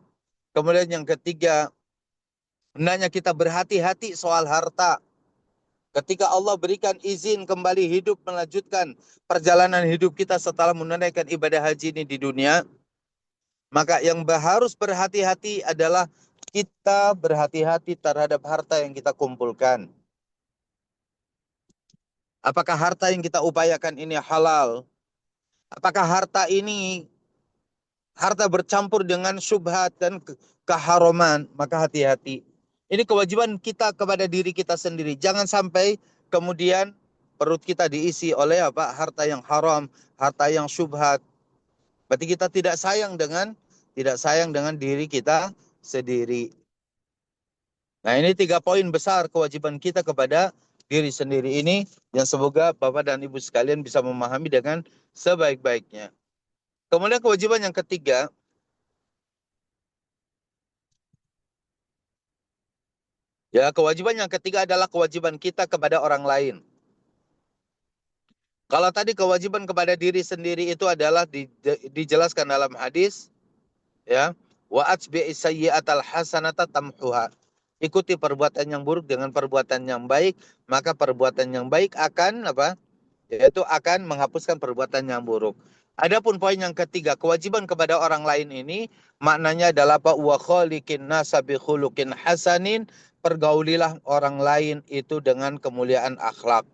Kemudian yang ketiga, hendaknya kita berhati-hati soal harta. Ketika Allah berikan izin kembali hidup, melanjutkan perjalanan hidup kita setelah menunaikan ibadah haji ini di dunia, maka yang harus berhati-hati adalah kita berhati-hati terhadap harta yang kita kumpulkan. Apakah harta yang kita upayakan ini halal? Apakah harta ini harta bercampur dengan syubhat dan keharuman? Maka hati-hati. Ini kewajiban kita kepada diri kita sendiri. Jangan sampai kemudian perut kita diisi oleh harta yang haram, harta yang syubhat. Berarti kita tidak sayang dengan diri kita sendiri. Nah, ini 3 poin besar kewajiban kita kepada diri sendiri ini yang semoga Bapak dan Ibu sekalian bisa memahami dengan sebaik-baiknya. Kemudian kewajiban yang ketiga, kewajiban yang ketiga adalah kewajiban kita kepada orang lain. Kalau tadi kewajiban kepada diri sendiri itu adalah dijelaskan dalam hadis, ya, wa atbi'is sayyi'atal hasanata tamhuha. Ikuti perbuatan yang buruk dengan perbuatan yang baik, maka perbuatan yang baik akan yaitu akan menghapuskan perbuatan yang buruk. Adapun poin yang ketiga, kewajiban kepada orang lain ini maknanya adalah wa khaliqin nasa bi khuluqin hasanin, pergaulilah orang lain itu dengan kemuliaan akhlak.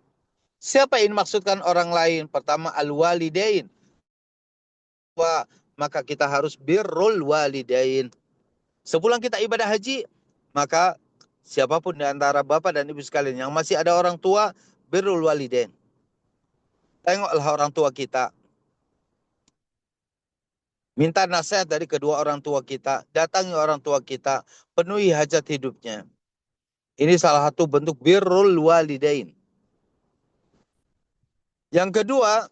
Siapa yang dimaksudkan orang lain? Pertama al-walidain. Maka kita harus birrul walidain. Sepulang kita ibadah haji, maka siapapun di antara bapak dan ibu sekalian yang masih ada orang tua, birrul walidain. Tengoklah orang tua kita. Minta nasihat dari kedua orang tua kita. Datangi orang tua kita. Penuhi hajat hidupnya. Ini salah satu bentuk birrul walidain. Yang kedua,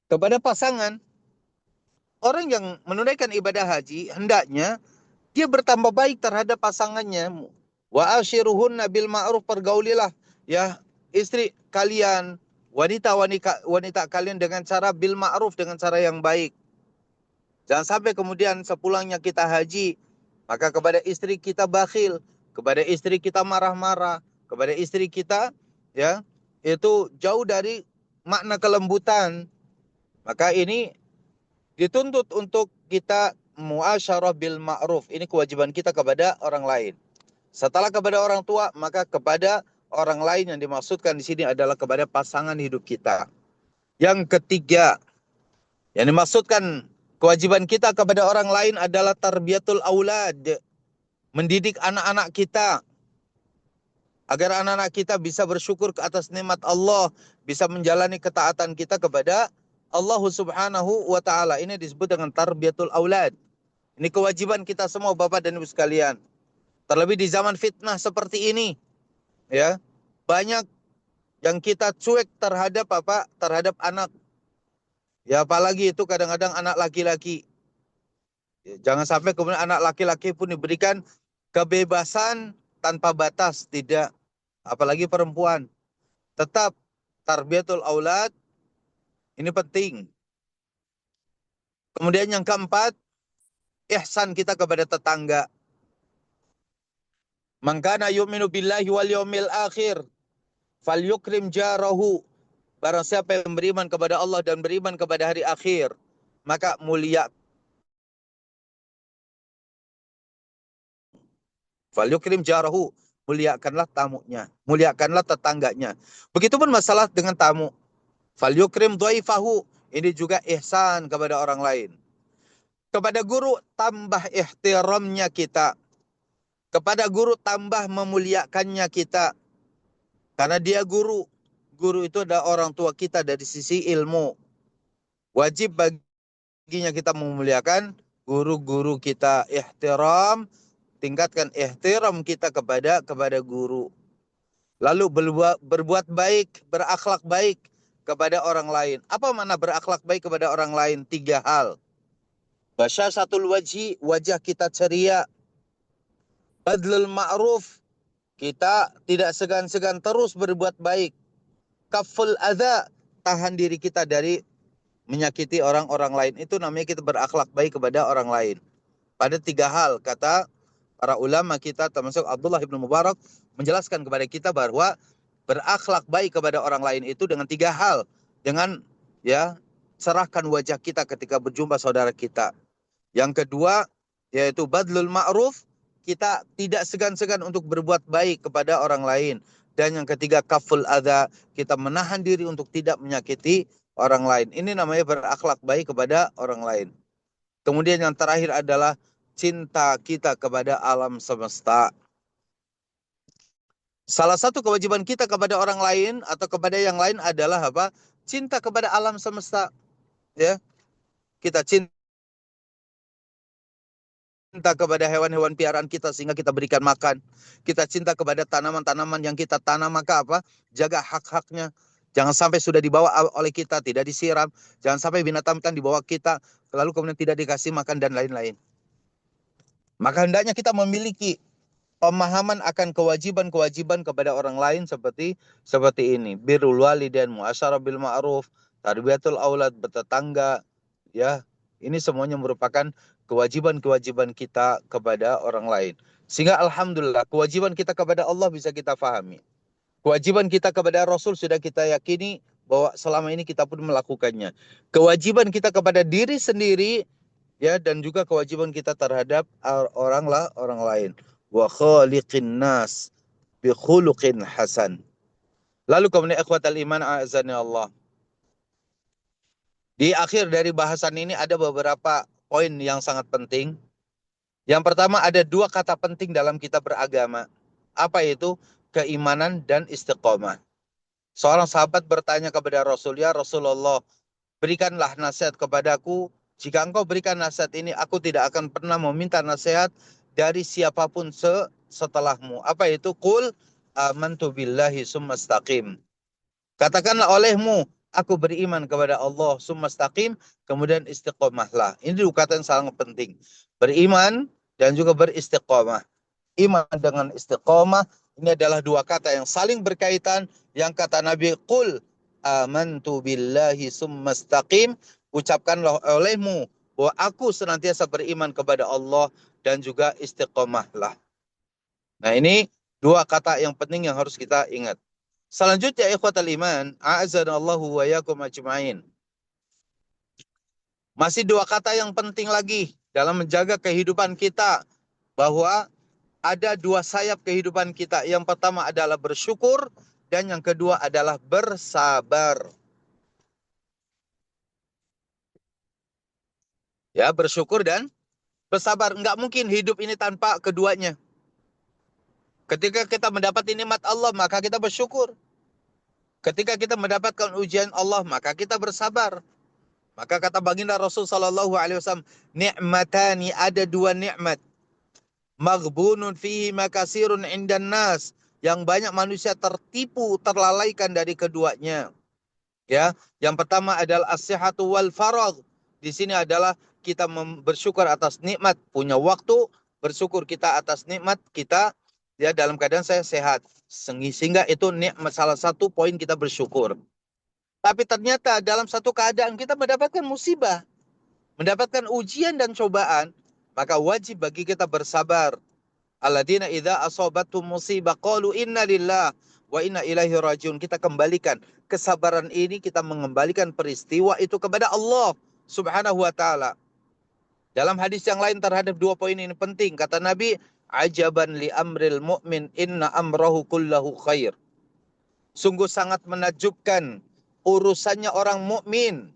kepada pasangan. Orang yang menunaikan ibadah haji, hendaknya dia bertambah baik terhadap pasangannya. Wa ashiruhunna bil ma'ruf, pergaulilah ya istri kalian, wanita kalian dengan cara bil ma'ruf, dengan cara yang baik. Jangan sampai kemudian sepulangnya kita haji, maka kepada istri kita bakhil, kepada istri kita marah-marah, kepada istri kita ya itu jauh dari makna kelembutan. Maka ini dituntut untuk kita muasyarah bil ma'ruf. Ini kewajiban kita kepada orang lain. Setelah kepada orang tua, maka kepada orang lain yang dimaksudkan di sini adalah kepada pasangan hidup kita. Yang ketiga, yang dimaksudkan kewajiban kita kepada orang lain adalah tarbiyatul aulad. Mendidik anak-anak kita agar anak-anak kita bisa bersyukur ke atas nikmat Allah, bisa menjalani ketaatan kita kepada Allah Subhanahu wa ta'ala. Ini disebut dengan tarbiyatul aulad. Ini kewajiban kita semua Bapak dan Ibu sekalian. Terlebih di zaman fitnah seperti ini, ya, banyak yang kita cuek terhadap terhadap anak. Ya, apalagi itu kadang-kadang anak laki-laki. Ya, jangan sampai kemudian anak laki-laki pun diberikan kebebasan tanpa batas, tidak. Apalagi perempuan. Tetap tarbiyatul aulad ini penting. Kemudian yang keempat, ihsan kita kepada tetangga. Man kana yu'minu billahi wal yawmil akhir falyukrim jarahu. Barang siapa yang beriman kepada Allah dan beriman kepada hari akhir, maka mulia. Falyukrim jarahu, muliakanlah tamunya, muliakanlah tetangganya. Begitupun masalah dengan tamu. Falyukrim dhaifahu, ini juga ihsan kepada orang lain. Kepada guru tambah ihtiramnya kita. Kepada guru tambah memuliakannya kita. Karena dia guru. Guru itu adalah orang tua kita dari sisi ilmu. Wajib baginya kita memuliakan guru-guru kita. Ihtiram, tingkatkan ihtiram kita kepada guru. Lalu berbuat baik, berakhlak baik kepada orang lain. Apa makna berakhlak baik kepada orang lain? 3 hal. Basyasatul wajhi, wajah kita ceria. Badlul ma'ruf, kita tidak segan-segan terus berbuat baik. Kaful adza, tahan diri kita dari menyakiti orang-orang lain. Itu namanya kita berakhlak baik kepada orang lain. Pada 3 hal, kata para ulama kita, termasuk Abdullah ibn Mubarak, menjelaskan kepada kita bahwa berakhlak baik kepada orang lain itu dengan 3 hal. Dengan serahkan wajah kita ketika berjumpa saudara kita. Yang kedua, yaitu badlul ma'ruf, kita tidak segan-segan untuk berbuat baik kepada orang lain. Dan yang ketiga, kaful adza, kita menahan diri untuk tidak menyakiti orang lain. Ini namanya berakhlak baik kepada orang lain. Kemudian yang terakhir adalah cinta kita kepada alam semesta. Salah satu kewajiban kita kepada orang lain atau kepada yang lain adalah apa? Cinta kepada alam semesta. Ya, kita cinta kepada hewan-hewan piaraan kita sehingga kita berikan makan. Kita cinta kepada tanaman-tanaman yang kita tanam, maka apa? Jaga hak-haknya. Jangan sampai sudah dibawa oleh kita, tidak disiram. Jangan sampai binatang dibawa kita, lalu kemudian tidak dikasih makan dan lain-lain. Maka hendaknya kita memiliki pemahaman akan kewajiban-kewajiban kepada orang lain seperti ini. Birrul walidain, muasyarah bil ma'ruf, tarbiyatul aulad, bertetangga, ya. Ini semuanya merupakan kewajiban-kewajiban kita kepada orang lain. Sehingga alhamdulillah kewajiban kita kepada Allah bisa kita fahami. Kewajiban kita kepada Rasul sudah kita yakini bahwa selama ini kita pun melakukannya. Kewajiban kita kepada diri sendiri, ya, dan juga kewajiban kita terhadap orang lain. Wa khaliqin nas bi khuluqin hasan. Lalu kemudian ikhwatal iman a'azani Allah. Di akhir dari bahasan ini ada beberapa poin yang sangat penting. Yang pertama, ada 2 kata penting dalam kita beragama. Apa itu? Keimanan dan istiqomah. Seorang sahabat bertanya kepada Rasul, "Ya Rasulullah, berikanlah nasihat kepadaku. Jika engkau berikan nasihat ini, aku tidak akan pernah meminta nasihat dari siapapun setelahmu." Apa itu? Qul amantu billahi summastaqim. Katakanlah olehmu, aku beriman kepada Allah summastaqim, kemudian istiqomahlah. Ini 2 kata yang sangat penting. Beriman dan juga beristiqomah. Iman dengan istiqomah, ini adalah 2 kata yang saling berkaitan. Yang kata Nabi, qul amantu billahi summastaqim, ucapkanlah olehmu bahwa aku senantiasa beriman kepada Allah dan juga istiqomahlah. Nah, ini 2 kata yang penting yang harus kita ingat. Selanjutnya ikhwatal iman, a'azanallahu wa yakum ajma'in. Masih 2 kata yang penting lagi dalam menjaga kehidupan kita, bahwa ada 2 sayap kehidupan kita. Yang pertama adalah bersyukur dan yang kedua adalah bersabar. Ya, bersyukur dan bersabar. Enggak mungkin hidup ini tanpa keduanya. Ketika kita mendapat nikmat Allah, maka kita bersyukur. Ketika kita mendapatkan ujian Allah, maka kita bersabar. Maka kata baginda Rasul sallallahu alaihi wasallam, ni'matani, ada 2 nikmat. Maghbunun fihi makasirun indan nas, yang banyak manusia tertipu, terlalaikan dari keduanya. Ya, yang pertama adalah as-sihhatu wal faragh. Di sini adalah kita bersyukur atas nikmat punya waktu, bersyukur kita atas nikmat kita ya dalam keadaan saya sehat. Sehingga itu nikmat, salah satu poin kita bersyukur. Tapi ternyata dalam satu keadaan kita mendapatkan musibah, mendapatkan ujian dan cobaan, maka wajib bagi kita bersabar. Alladzina idza asabatum musibah qalu inna lillahi wa inna ilaihi rajiun. Kita kembalikan kesabaran ini, kita mengembalikan peristiwa itu kepada Allah Subhanahu wa taala. Dalam hadis yang lain terhadap 2 poin ini penting, kata Nabi, ajaban li amril mu'min inna amrahu kullahu khair. Sungguh sangat menakjubkan urusannya orang mukmin.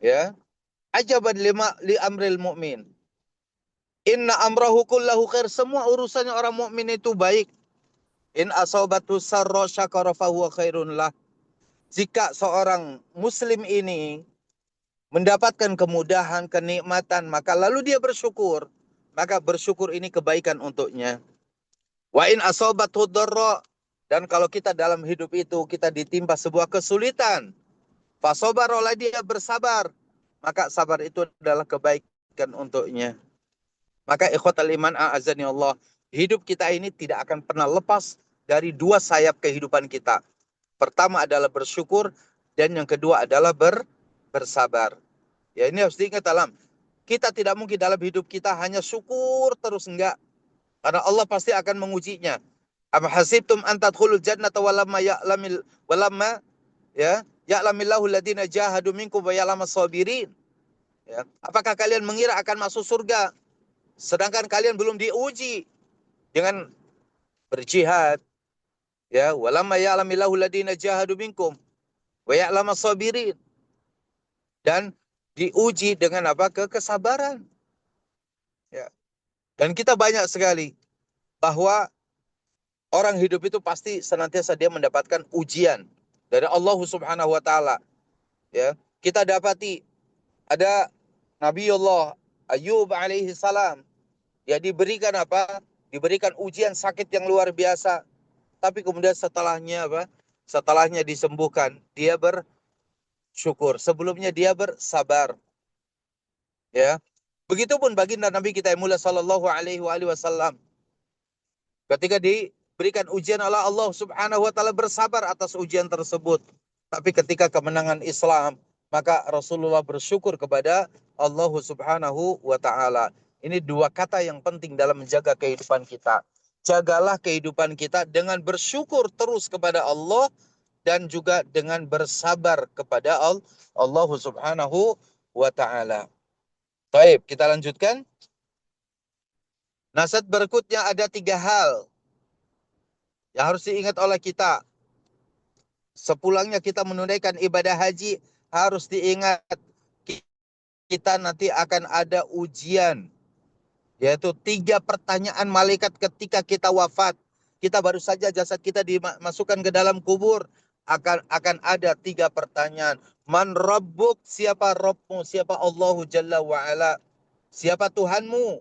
Ya. Ajaban li amril mu'min. Inna amrahu kullahu khair, semua urusannya orang mukmin itu baik. In asabatu sarra syakara fahuwa khairun lah. Jika seorang muslim ini mendapatkan kemudahan, kenikmatan, maka lalu dia bersyukur, maka bersyukur ini kebaikan untuknya. Wa in asabatu dharra, Dan kalau kita dalam hidup itu kita ditimpa sebuah kesulitan, fasobar, oleh dia bersabar, maka sabar itu adalah kebaikan untuknya. Maka ikhwatal iman a'azani Allah, hidup kita ini tidak akan pernah lepas dari dua sayap kehidupan kita. Pertama adalah bersyukur, dan yang kedua adalah bersabar. Ya, ini harus diingat dalam. Kita tidak mungkin dalam hidup kita hanya syukur terus, enggak. Karena Allah pasti akan mengujinya. Am hasibtum an tadkhulul jannata walamma ya'lamillahu alladziina jahadu minkum wa ya'lamas sabirin. Ya. Apakah kalian mengira akan masuk surga sedangkan kalian belum diuji dengan berjihad? Ya, walamma ya'lamillahu alladziina jahadu minkum wa ya'lamas sabirin. Dan diuji dengan apa? Kesabaran. Ya. Dan kita banyak sekali bahwa orang hidup itu pasti senantiasa dia mendapatkan ujian dari Allah Subhanahu wa taala. Ya, kita dapati ada Nabiullah Ayub alaihi salam. Ya, diberikan apa? Diberikan ujian sakit yang luar biasa. Tapi kemudian setelahnya apa? Setelahnya disembuhkan, dia bersyukur. Sebelumnya dia bersabar. Ya. Begitupun baginda Nabi kita yang mulia sallallahu alaihi wasallam. Ketika diberikan ujian oleh Allah Subhanahu wa taala, bersabar atas ujian tersebut. Tapi ketika kemenangan Islam, maka Rasulullah bersyukur kepada Allah Subhanahu wa taala. Ini dua kata yang penting dalam menjaga kehidupan kita. Jagalah kehidupan kita dengan bersyukur terus kepada Allah dan juga dengan bersabar kepada Allah Subhanahu wa taala. Baik, kita lanjutkan. Nasihat berikutnya ada 3 hal yang harus diingat oleh kita. Sepulangnya kita menunaikan ibadah haji, harus diingat kita nanti akan ada ujian. Yaitu 3 pertanyaan malaikat ketika kita wafat. Kita baru saja jasad kita dimasukkan ke dalam kubur. Akan ada 3 pertanyaan. Man rabbuk, siapa Rabbmu, siapa Allahu Jalla wa'ala. Siapa Tuhanmu?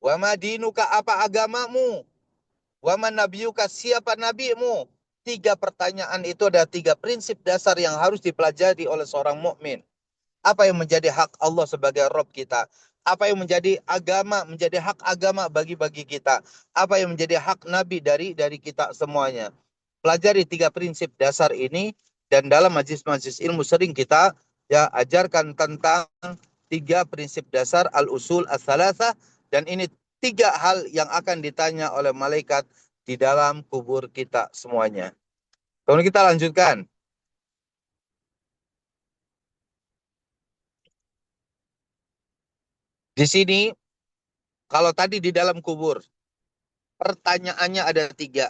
Wa ma dinuka, apa agamamu? Wa man nabiyuka, siapa nabimu? 3 pertanyaan itu ada 3 prinsip dasar yang harus dipelajari oleh seorang mukmin. Apa yang menjadi hak Allah sebagai Rabb kita? Apa yang menjadi agama, menjadi hak agama bagi kita? Apa yang menjadi hak Nabi dari kita semuanya? Pelajari 3 prinsip dasar ini, dan dalam majlis-majlis ilmu sering kita ya ajarkan tentang 3 prinsip dasar al-usul ats-tsalatsah, dan ini 3 hal yang akan ditanya oleh malaikat di dalam kubur kita semuanya. Kemudian kita lanjutkan. Di sini, kalau tadi di dalam kubur, pertanyaannya ada 3.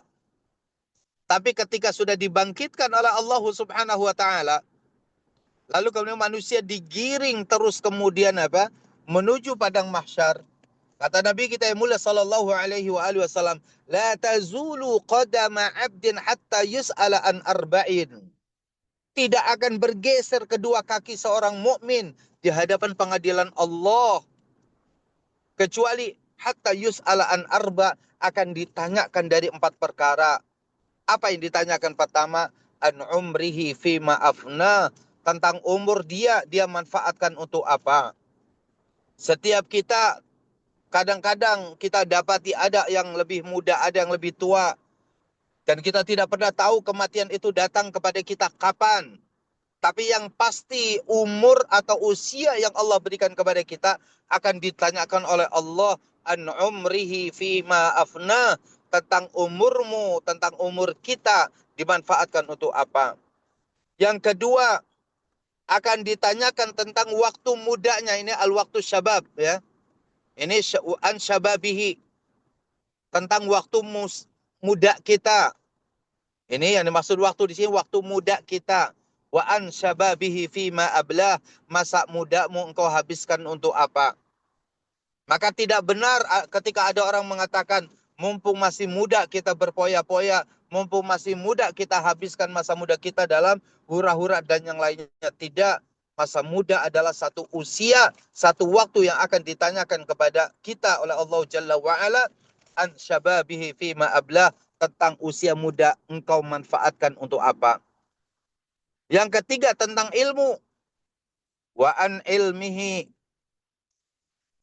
Tapi ketika sudah dibangkitkan oleh Allah Subhanahu wa taala, lalu kemudian manusia digiring terus kemudian apa? Menuju padang mahsyar. Kata Nabi kita yang mulia sallallahu alaihi wasallam, la tazulu qadama 'abdin hatta yus'ala an arba'in. Tidak akan bergeser kedua kaki seorang mukmin di hadapan pengadilan Allah kecuali hatta yus'ala an arba, akan ditanyakan dari 4 perkara. Apa yang ditanyakan? Pertama, an umrihi fima afna, tentang umur dia manfaatkan untuk apa. Setiap kita kadang-kadang kita dapati ada yang lebih muda, ada yang lebih tua. Dan kita tidak pernah tahu kematian itu datang kepada kita kapan. Tapi yang pasti umur atau usia yang Allah berikan kepada kita akan ditanyakan oleh Allah. An umrihi fima afna, tentang umurmu, tentang umur kita dimanfaatkan untuk apa. Yang kedua, akan ditanyakan tentang waktu mudanya. Ini al-waktu syabab, ya. Ini an syababihi, tentang waktu muda kita. Ini yang dimaksud waktu di sini, waktu muda kita. Wa an syababihi fima ablah, masa mudamu engkau habiskan untuk apa. Maka tidak benar ketika ada orang mengatakan, mumpung masih muda kita berpoya-poya, mumpung masih muda kita habiskan masa muda kita dalam hura-hura dan yang lainnya. Tidak. Masa muda adalah satu usia, satu waktu yang akan ditanyakan kepada kita oleh Allah Jalla wa'ala. An syababihi fima ablah, tentang usia muda engkau manfaatkan untuk apa. Yang ketiga tentang ilmu. Wa an ilmihi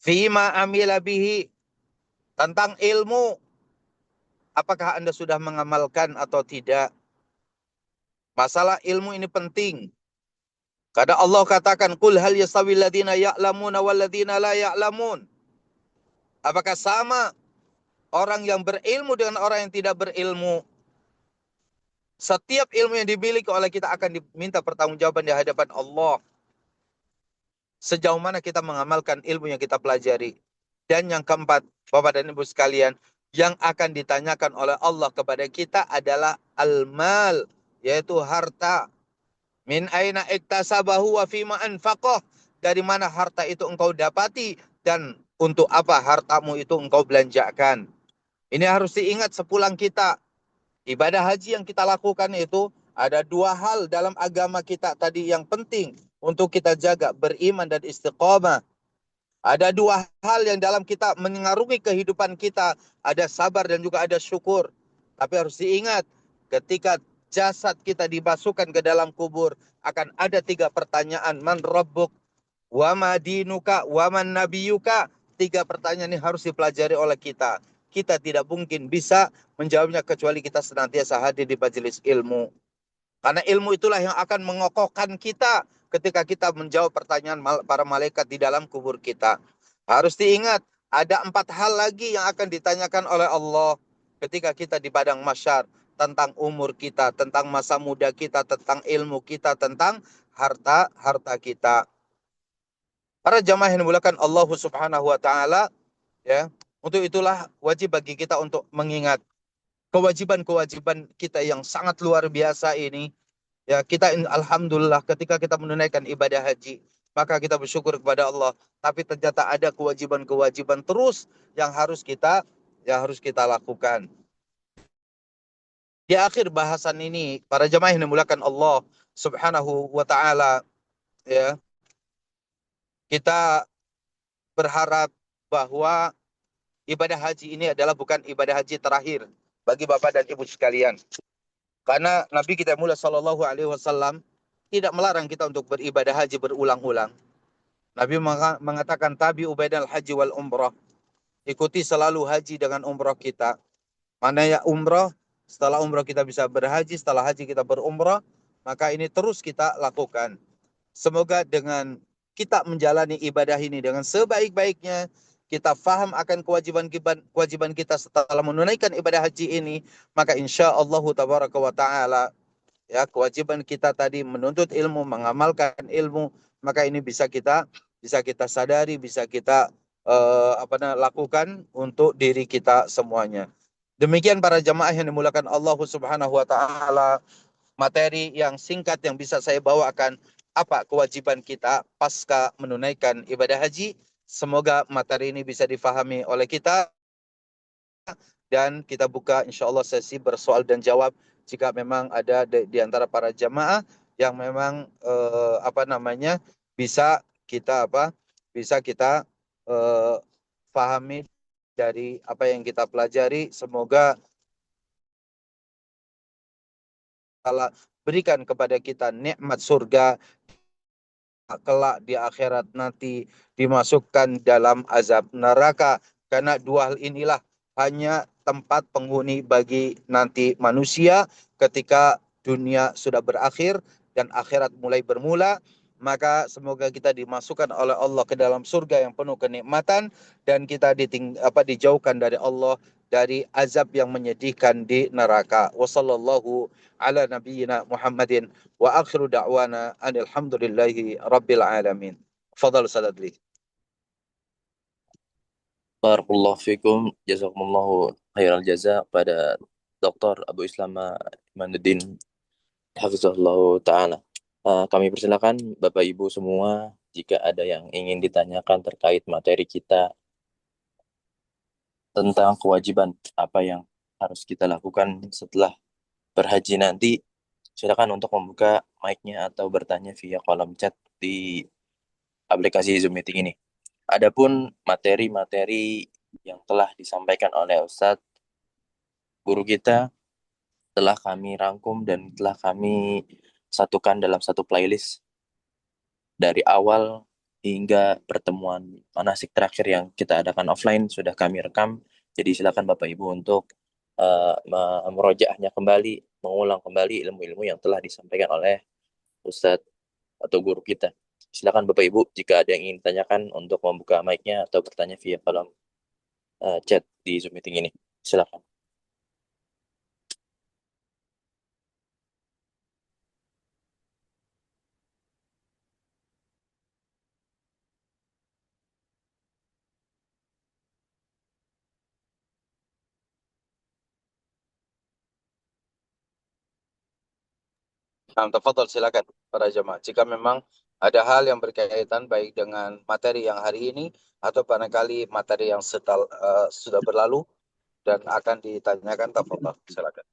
fima amila bihi. Tentang ilmu, apakah Anda sudah mengamalkan atau tidak? Masalah ilmu ini penting. Karena Allah katakan, "Qul hal yastawil ladzina ya'lamuna wal ladzina la ya'lamun." Apakah sama orang yang berilmu dengan orang yang tidak berilmu? Setiap ilmu yang dimiliki oleh kita akan diminta pertanggungjawaban di hadapan Allah. Sejauh mana kita mengamalkan ilmu yang kita pelajari. Dan yang keempat, Bapak dan Ibu sekalian, yang akan ditanyakan oleh Allah kepada kita adalah al-mal, yaitu harta. Min aina iktasabahu wa fima anfaqah. Dari mana harta itu engkau dapati dan untuk apa hartamu itu engkau belanjakan. Ini harus diingat sepulang kita. Ibadah haji yang kita lakukan itu ada dua hal dalam agama kita tadi yang penting untuk kita jaga, beriman dan istiqamah. Ada dua hal yang dalam kita mengaruhi kehidupan kita, ada sabar dan juga ada syukur. Tapi harus diingat, ketika jasad kita dimasukkan ke dalam kubur, akan ada tiga pertanyaan. Man rabbuk, wa ma dinuka, wa man nabiyuka. Tiga pertanyaan ini harus dipelajari oleh kita. Kita tidak mungkin bisa menjawabnya kecuali kita senantiasa hadir di majelis ilmu. Karena ilmu itulah yang akan mengokohkan kita ketika kita menjawab pertanyaan para malaikat di dalam kubur kita. Harus diingat, ada 4 hal lagi yang akan ditanyakan oleh Allah ketika kita di padang mahsyar. Tentang umur kita, tentang masa muda kita, tentang ilmu kita, tentang harta kita. Para jamaah yang dimuliakan Allah Subhanahu wa taala, ya. Untuk itulah wajib bagi kita untuk mengingat kewajiban-kewajiban kita yang sangat luar biasa ini. Ya, kita alhamdulillah ketika kita menunaikan ibadah haji, maka kita bersyukur kepada Allah. Tapi ternyata ada kewajiban-kewajiban terus yang harus kita lakukan. Di akhir bahasan ini, para jemaah yang dimuliakan Allah Subhanahu wa taala, ya. Kita berharap bahwa ibadah haji ini adalah bukan ibadah haji terakhir bagi Bapak dan Ibu sekalian. Karena Nabi kita mulia sallallahu alaihi wasallam tidak melarang kita untuk beribadah haji berulang-ulang. Nabi mengatakan tabi ubaidal haji wal umrah. Ikuti selalu haji dengan umrah kita. Mana ya umrah, setelah umrah kita bisa berhaji, setelah haji kita berumrah, maka ini terus kita lakukan. Semoga dengan kita menjalani ibadah ini dengan sebaik-baiknya, kita faham akan kewajiban kita setelah menunaikan ibadah haji ini, maka insya Allah tabaraka wa ta'ala, ya, kewajiban kita tadi menuntut ilmu, mengamalkan ilmu, maka ini bisa kita sadari, bisa kita lakukan untuk diri kita semuanya. Demikian para jamaah yang dimuliakan Allah Subhanahu wa taala, materi yang singkat yang bisa saya bawakan apa kewajiban kita pasca menunaikan ibadah haji. Semoga materi ini bisa difahami oleh kita dan kita buka insya Allah sesi bersoal dan jawab jika memang ada di antara para jamaah yang memang bisa kita pahami dari apa yang kita pelajari. Semoga Allah berikan kepada kita nikmat surga kelak di akhirat nanti dimasukkan dalam azab neraka, karena dua hal inilah hanya tempat penghuni bagi nanti manusia ketika dunia sudah berakhir dan akhirat mulai bermula. Maka semoga kita dimasukkan oleh Allah ke dalam surga yang penuh kenikmatan dan kita dijauhkan dari Allah dari azab yang menyedihkan di neraka. Wassallallahu ala nabiyyina Muhammadin wa akhiru da'wana alhamdulillahi rabbil alamin. Fadal Sadadli. Barakallahu fikum, jazakumullahu khairal jaza pada Dr. Abu Islama Imanuddin hafizahullah ta'ala. Kami persilakan Bapak Ibu semua jika ada yang ingin ditanyakan terkait materi kita tentang kewajiban apa yang harus kita lakukan setelah berhaji nanti, silakan untuk membuka mic-nya atau bertanya via kolom chat di aplikasi Zoom Meeting ini. Adapun materi-materi yang telah disampaikan oleh Ustadz guru kita telah kami rangkum dan telah kami satukan dalam satu playlist dari awal hingga pertemuan manasik terakhir yang kita adakan offline sudah kami rekam. Jadi silakan Bapak Ibu untuk merojaahnya kembali, mengulang kembali ilmu-ilmu yang telah disampaikan oleh Ustadz atau guru kita. Silakan Bapak Ibu jika ada yang ingin ditanyakan untuk membuka mic-nya atau bertanya via kolom chat di Zoom meeting ini. Silakan. Nah, tafadhol silakan para jemaah. Jika memang ada hal yang berkaitan baik dengan materi yang hari ini atau barangkali materi yang sudah berlalu dan akan ditanyakan, tafadhol silakan.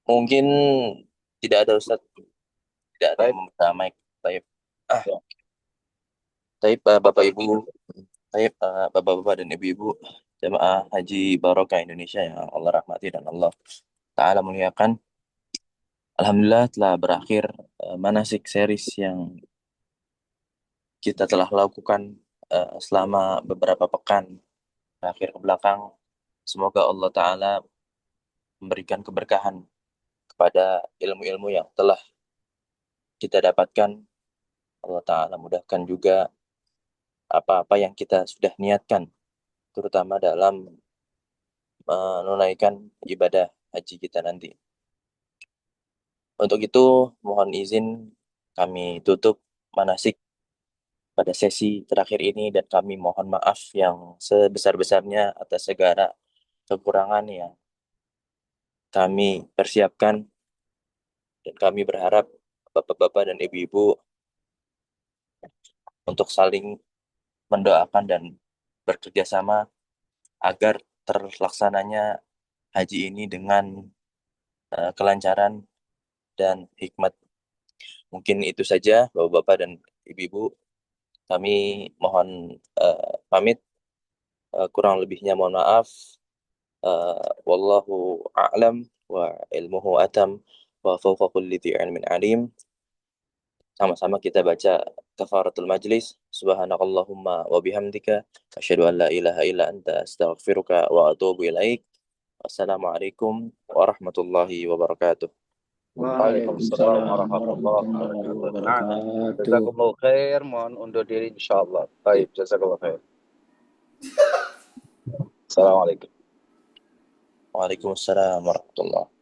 Mungkin tidak ada Ustadz, tidak ada Baik. yang membuka mic. Baik. Ya. Baik, Bapak Ibu, baik, Bapak-bapak dan Ibu-ibu jemaah Haji Barokah Indonesia yang Allah rahmati dan Allah Ta'ala muliakan. Alhamdulillah telah berakhir manasik series yang kita telah lakukan selama beberapa pekan terakhir ke belakang. Semoga Allah Ta'ala memberikan keberkahan kepada ilmu-ilmu yang telah kita dapatkan. Allah Ta'ala mudahkan juga apa-apa yang kita sudah niatkan, terutama dalam menunaikan ibadah haji kita nanti. Untuk itu, mohon izin kami tutup manasik pada sesi terakhir ini dan kami mohon maaf yang sebesar-besarnya atas segala kekurangan yang kami persiapkan, dan kami berharap Bapak-bapak dan Ibu-ibu untuk saling mendoakan dan bekerja sama agar terlaksananya haji ini dengan kelancaran dan hikmat. Mungkin itu saja Bapak-bapak dan Ibu-ibu. Kami mohon pamit. Kurang lebihnya mohon maaf. Wallahu a'lam wa ilmuhu atam wa fawqa kulli dhi ilmin alim. Sama-sama kita baca kafaratul majlis. Subhanakallahumma wa bihamdika asyhadu an la ilaha illa anta astaghfiruka wa atubu ilaik. Wassalamualaikum warahmatullahi wabarakatuh. Waalaikumsalam warahmatullahi wabarakatuh. Nah, jazakumullah khair. Mohon undur diri insyaallah. Baik, jazakumullah khair. Assalamualaikum. Waalaikumsalam warahmatullahi